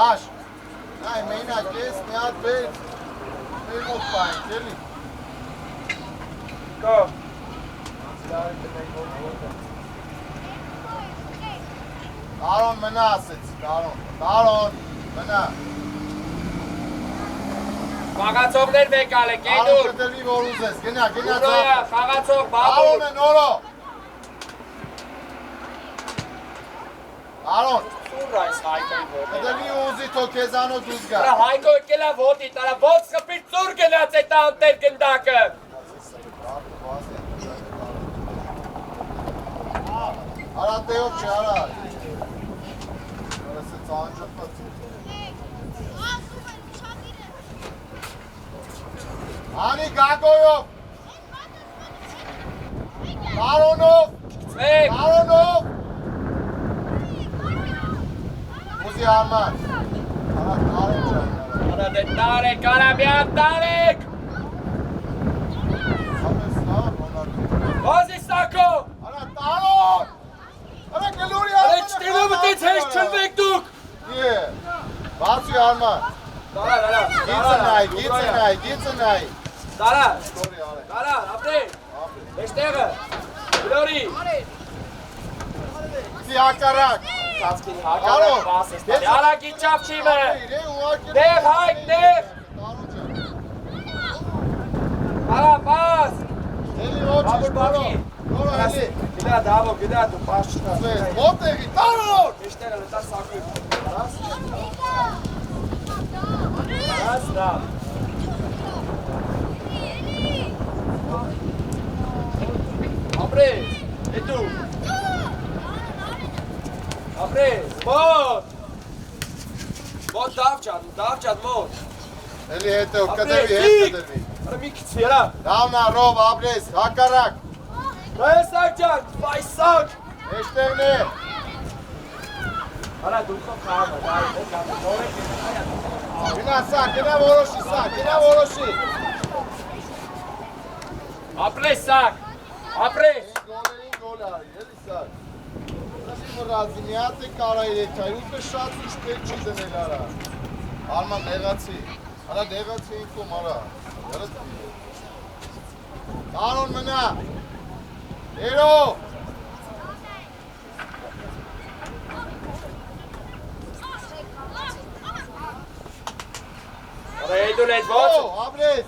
Աշ, այ մենակ ես, մի հատ մեր մոտ պայինք, էլի։ Կո։ Տարոն մնա ասեցի, Տարոն, մնա։ Խաղացողներ վեկալ է, կեդուր։ Տարոն կդրվի որ ուզես, գնա, Ուռոյա, խաղացող, բաբուր։ Տարոն է նորո։ Տարոն, Սուր այս հայկոյի ոտի։ կդրվի ուզի թո կեզանոց ուզ գա։ Տրա հայկոյ կելա ոտի, տրա ոց խպիր ծուր գնաց էտ անտեր գնդակը։ Արատեով չի, արա։ Որս է ծանջոպած։ Անի գագոյով։ Տարոնով։ Մեկ։ Տարոնով։ Ուզի Արման։ Արա Տարոն ջան։ Արա դե տարեք, արա միատ տարեք։ Սապես նա, բոնարդի։ Ոզի սակո։ Արա Տարոն։ Արա գլուրի Արա չտելով մտեց հեշ չլվեք դուք։ Դիե, բացի Արման։ Գիծը նայ։ Դարա, Ստորի արեք։ դարա, ապրի։ Մեջտեղը։ Գլորի։ Դի հակարակ։ Ծածկին հակարակ պաս է ստալի։ Արագի չավ չիմը։ Նեղ հայք, նեղ։ Արա պաս։ Էլի ոչինչ բարո։ Նորը էլի։ Գնա դավո, գնա դու պաս չկա։ Մոտեղի, տարոր։ Մեջտեղը լտա սակույր։ Արաս դա։ Ապրես, հետու։ Ապրես, մոտ։ Մոտ դավ ճատ, մոտ։ Էլի հետո, կդրվի։ Արա մի քիչ երա։ Լավնա, ռով, ապրես, հակարակ։ Ռայսակ ջան, վայսակ։ Էշտեղն է։ Արա դու խո խաղը, դա Գնա սա, գնա որոշի։ Ապրես սակ, ապրես։ Գոլ արի, էլի սա։ Ասի մռազի, մի հատ է կարա իրեքայր, ուտը շատ ուշ պետ չի դնել արա։ Արման նեղացի, արա դեղացի ինքում արա։ Տարոն մնա։ Երո։ Ռեդու լետ ոնց։ Ապրես։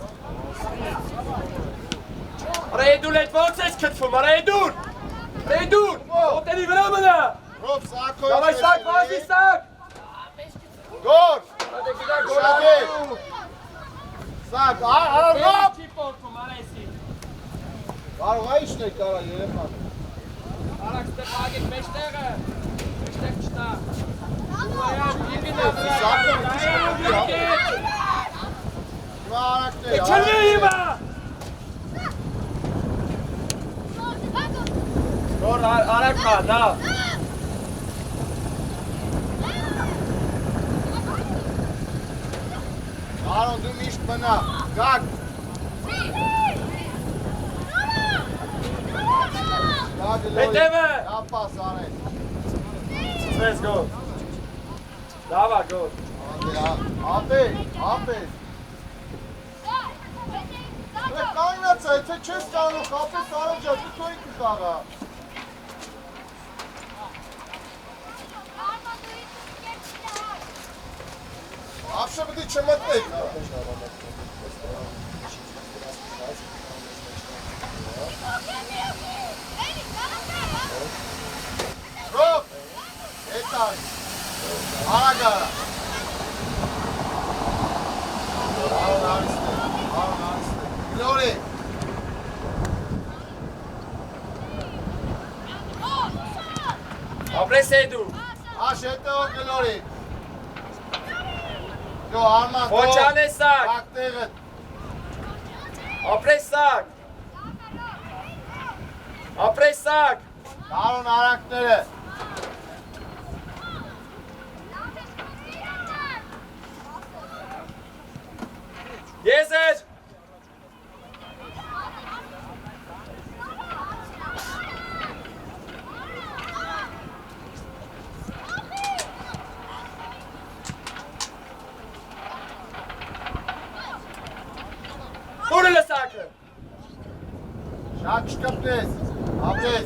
Ռեդու լետ ոնց ես քթվում, Ռեդուն։ Ոտերի վրա մնա։ Ռով սակո։ Դավայ սակ, վազի սակ։ Գոր։ Գոլ Շատե։ Սակ, ռով։ Չի պորտում, արեսի։ Կարող է իշն է կարա երեխան։ Արակ ստեպագիտ մեջտեղը։ Մեջտեղ չտա։ Չլի հիմա։ Որ արակ կա, դա։ Արոն դու միշտ մնա, գակ։ Հետևը։ Ապաս արես։ Let's go. Դավա, գոլ։ Ապես։ Կայնացա, եթե չես կարող խապես արաջա, դու թո ինքը խաղա։ Ապշը բդի չմտնեք։ Ռոբ, հետար, արագարա։ Արոն արիստե, գլորի։ Ապրես էդու։ Աշ հետո գլորի։ Գո արման, Խոչան է սակ։ ակտեղը։ Ապրես սակ։ Ապրես սակ։ Արոն արակները։ Ես ես։ Որը լսակը։ Շատ չկպնես, ապես։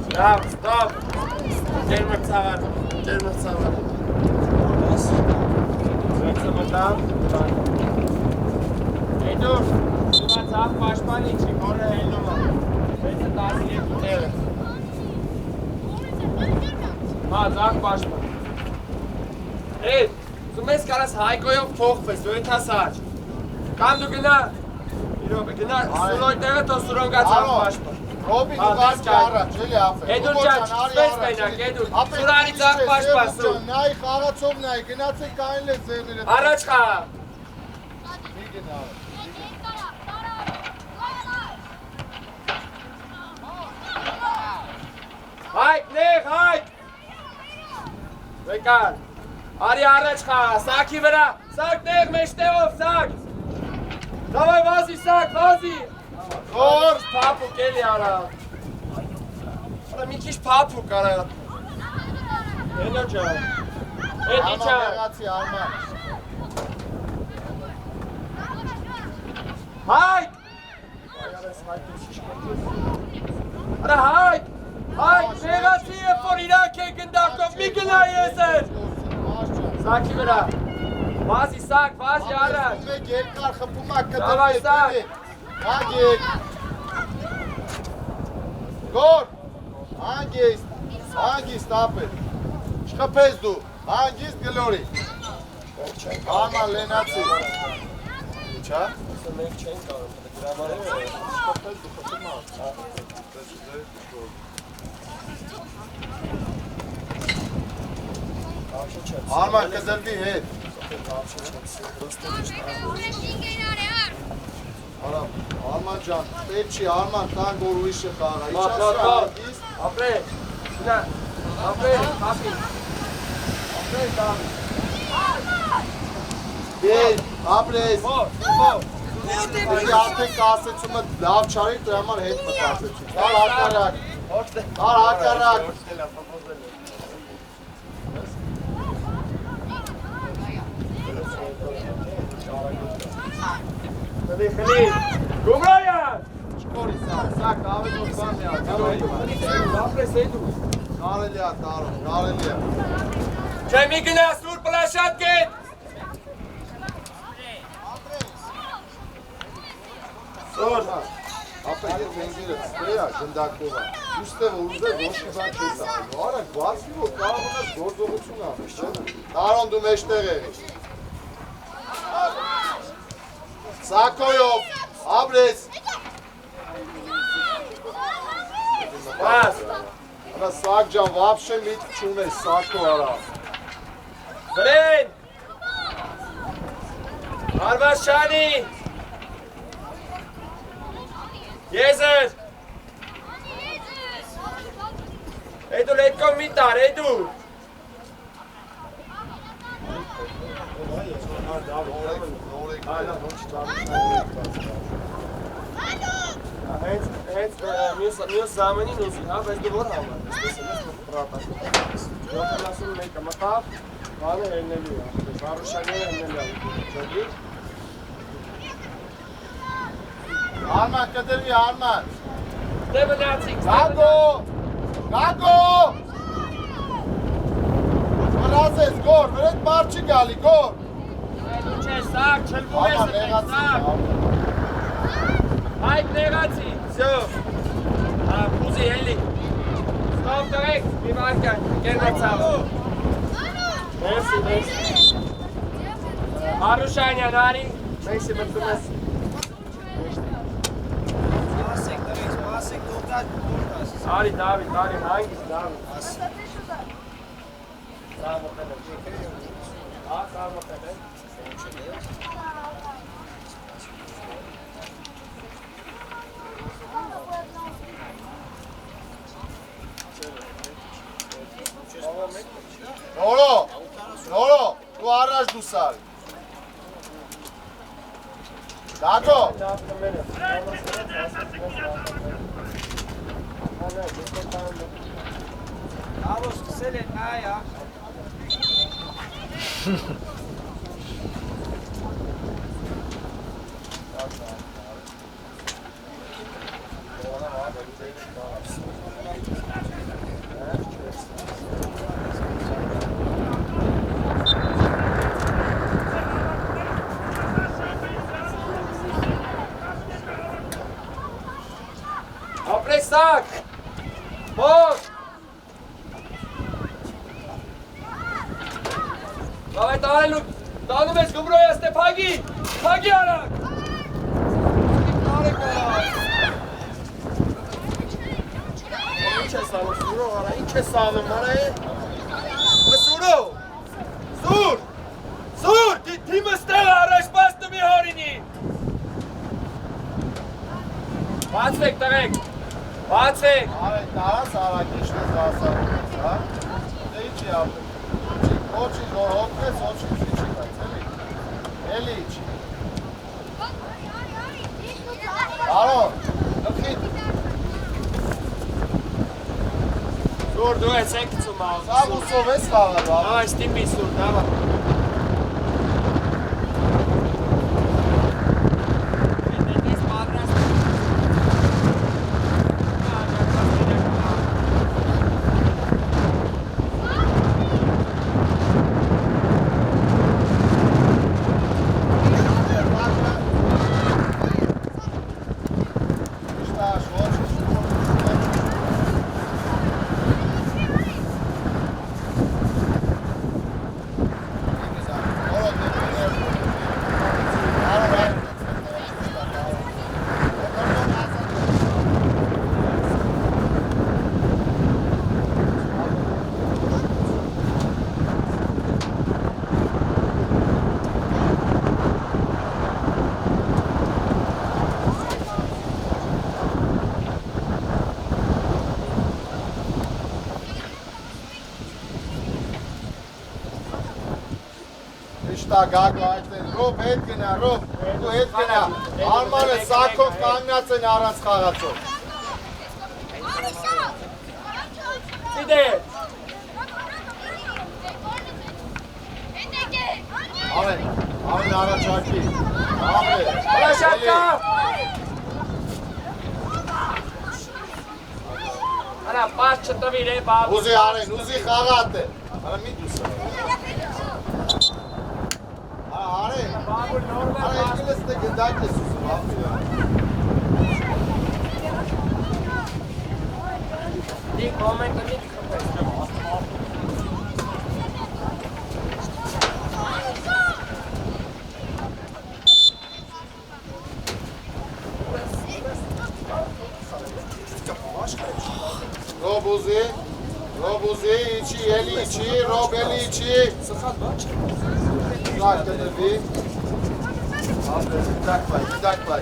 Stop, stop. Ջերմը ծավար։ Վեցը մտավ։ Հետո, հիմա ծավ պաշպանի չի, որը հելնում է։ Վեցը 12 տեղը։ Հա, ծավ պաշպան։ Հետ, ուզում ես կարաս Հայկոյով փոխվես, դու եթաս աչ։ Կամ դու գնա, իրոպ, գնա, սուրոյ տեղը, թո սուրոն գա ծավ պաշպան։ Ռոբի դու գացքի առաջ, էլի ապես։ Էդուր ջան, չսպես մենակ, Էդուր, սուրանի ծաղ պաշպան սու։ Նայ, խաղացով նայ, գնացեք կային լեզ ձեղները։ Առաջ խաղա։ Մի գնա։ Հայք, նեղ, հայք։ Վեկար, արի առաջ խաղա, սակի վրա, սակ նեղ, մեջտեղով, սակ։ Դավայ վազի, սակ, վազի։ Խոր։ Պապուկ էլի արա։ Արա մի քիչ պապուկ արա։ Հենո ջան։ Էդիչա։ Եղացի Արման։ Հայք։ Արա հայք։ Հայք, եղացի է, որ իրանք է գնդակով, մի գնա ես էր։ Սակի վրա։ Վազի սակ, վազի առաջ։ Մեկ երկար խփում ա Դավայ, սակ։ Հանգիստ։ Գոր։ Հանգիստ ապել։ Չխփես դու։ Հանգիստ գլորի։ Արման լենացի։ Ինչա։ Մենք չենք կարող, գրամաները։ Չխփես դու խփում ա։ Արման կդրվի հետ։ Արման ջան, պետք չի Արման տան որ ուրիշը խաղա։ Ապրել, շնա, ապրել, ապի։ Ապրել տան։ Դեր, ապրես։ Որ։ Դի արդեն կասեցումը լավ չարի, դրա համար հետ մտածեցի։ Դար հակարակ։ Խլի, Գումրայան։ Չկորի սակ ավելի բան է, Ապրես էդու։ կարելի է տարում, կարելի է։ Չէ մի գնա սուր պլաշատ գետ։ Սոր, ապա եթե ինգերը ստեյա, գնդակով է, ուստեղ ուզեր ոչի բան չես անում, արա գվածի որ կարող ունես գործողություն անես, տարոն դու մեջտեղ եղիր։ Սակոյով, ապրես։ Վազ։ Արա սակ ջան, վապշե միտք չունես, սակո արա։ Վրեն։ Արվաշանի։ Եզր։ Էդու լետկով մի տար, էդու։ Հենց մյուս զամենին ուզի, հա, բայց դու որ համար, ես պրատաշ։ Որտեղ ասում մեկը մտավ, բանը հելնելու է, Վարուշանյանը հելնելու է, ճոգի։ Արման, կդրվի Արման։ Դե մնացինք, Գագո։ Վրազես, գոր, վրետ բար չի գալի, գոր։ Դու չէ, սակ, չլվում ես Արման, էտեք, նեղացի, սակ։ Հայք նեղացի, սյո։ Պուզի հելի։ Ստով տղեք, մի վարկան, կերնացավ։ Մերսի։ Հարուշանյան, արի, մեկսի մտում ես։ Արի, Դավիթ, արի, հանգիստ, Դավիթ։ Սաղ մտել եմ։ Հա, սաղ մտել եմ։ Նորո, դու առաջ դու սարի։ Գագո։ Ալո, սկսել են, այա։ Ապրեսակ, մոտ, Davay տարելու, տանում ես գումրոյ աստե պագի արակ, Ինչ ես անում, սուրով արա, ինչ ես անում, արա է, սուրով, սուր, թիմը ստեղ առաջ պաստը մի հորինի, բացվեք տղեք, բացեք, Արեք, տարաս արակ իշնես ասարունես, հա? Դե իչի ապել, ոչի որ հոգվես, ոչի չի բայց, էլի իչի։ Արո, լքիտ։ Սուր դու ես եք ծում աղ։ Սա ուսով ես խաղալու, աղ։ Այս տիպի սուր, դավա։ Գագ այդտեղ, Ռոբ հետ գնա, Ռոբ, դու հետ գնա, Արմանը սակով կանգնած են առանց խաղացով։ Սիդե։ Ամեն առաջարկի, Հրաշակա։ Արա պաս չտվիր է բավ։ ուզի արեն, ուզի խաղատ է, արա մի դուսը։ Արեն, արա եկել ես գնդակ ես ուզում, Դի կոմենտը մի կխպես։ Ռոբ ուզի, իչի, էլի իչի, Ռոբ էլի իչի։ Սխատ բաչ է։ Սակ կդվի։ Դակ բայ։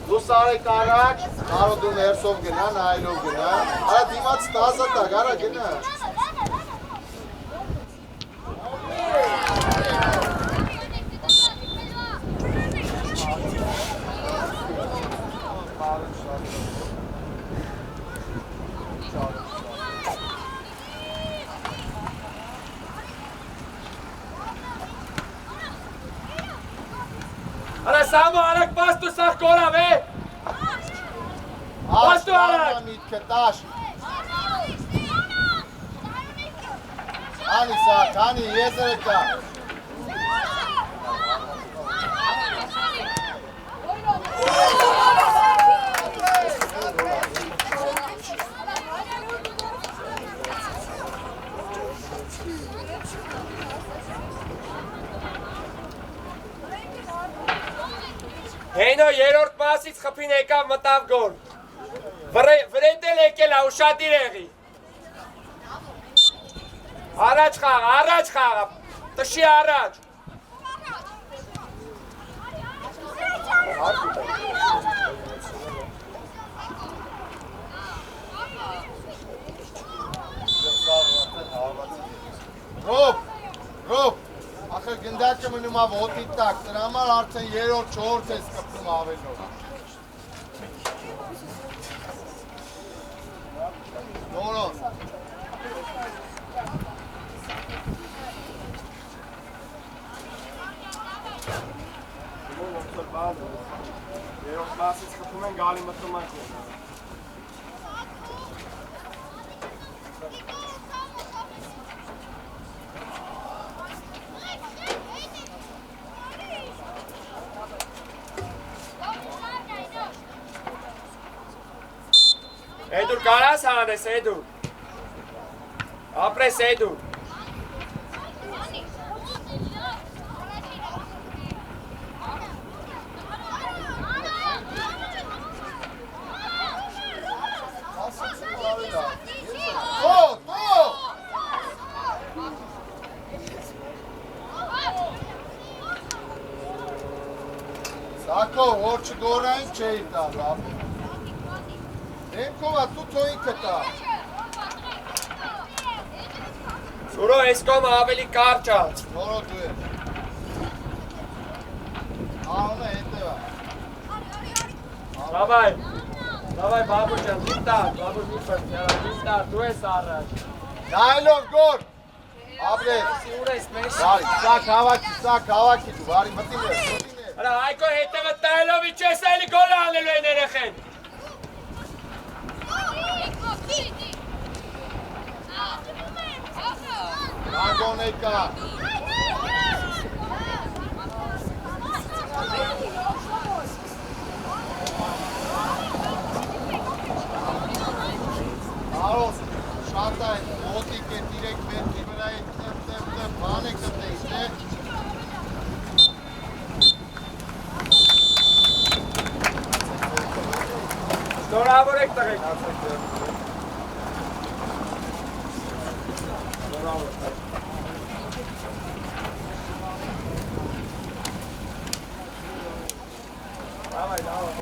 Դու սարեք առաջ, նարո դու ներսով գնա, նայլով գնա։ Արա դիմաց տազա տակ, արա գնա։ Արա Սամո, արակ պաս դու սաղ կորավ է։ Պաս դու արակ։ Միտքը տաշ։ Անի սակ, անի, եզրը կա։ Հենո երորդ մասից խպին եկավ մտավ գոլ։ Վրետ էլ եկել է ուշադիր եղի։ Առաջ խաղա, տշի առաջ։ Ռոբ, ախր գնդակը մնում ավ հոտի տակ, դրա համար արդեն երորդ, չորդ ես կպնում ավելով։ Նորոն։ Երորդ մասից խփում են գալի մտնում են կողմ։ Էդուր կարաս հանես, Էդուր։ Ապրես, Էդուր։ Սակո, որ չգորային չէի տալ, ապի։ Դեմքովա, դու թո ինքը տա։ Սուրո, ես կոմը ավելի կարճ ած։ Նորո դու է։ Ահոնը հետևա։ Դավայ, Давай, բաբուջան, դիտար, բաբուջ մի պրտյարա, դիտար, դու ես առաջ։ Նայելով գոր։ Աբրետ։ Ուր ես մեզ։ Բարի, սակ հավաքի դու, բարի մտին ես։ Արա Հայկո հետևը տայելով իջես այլի գոլ անելու են երեխեն։ Ագոնեկա։ Արոս, շատ այն, մոտիկ է, 3 մետրի վրա է, բան է կտեից, է։ Շնորհավոր եք տղեկ։ Давай, давай,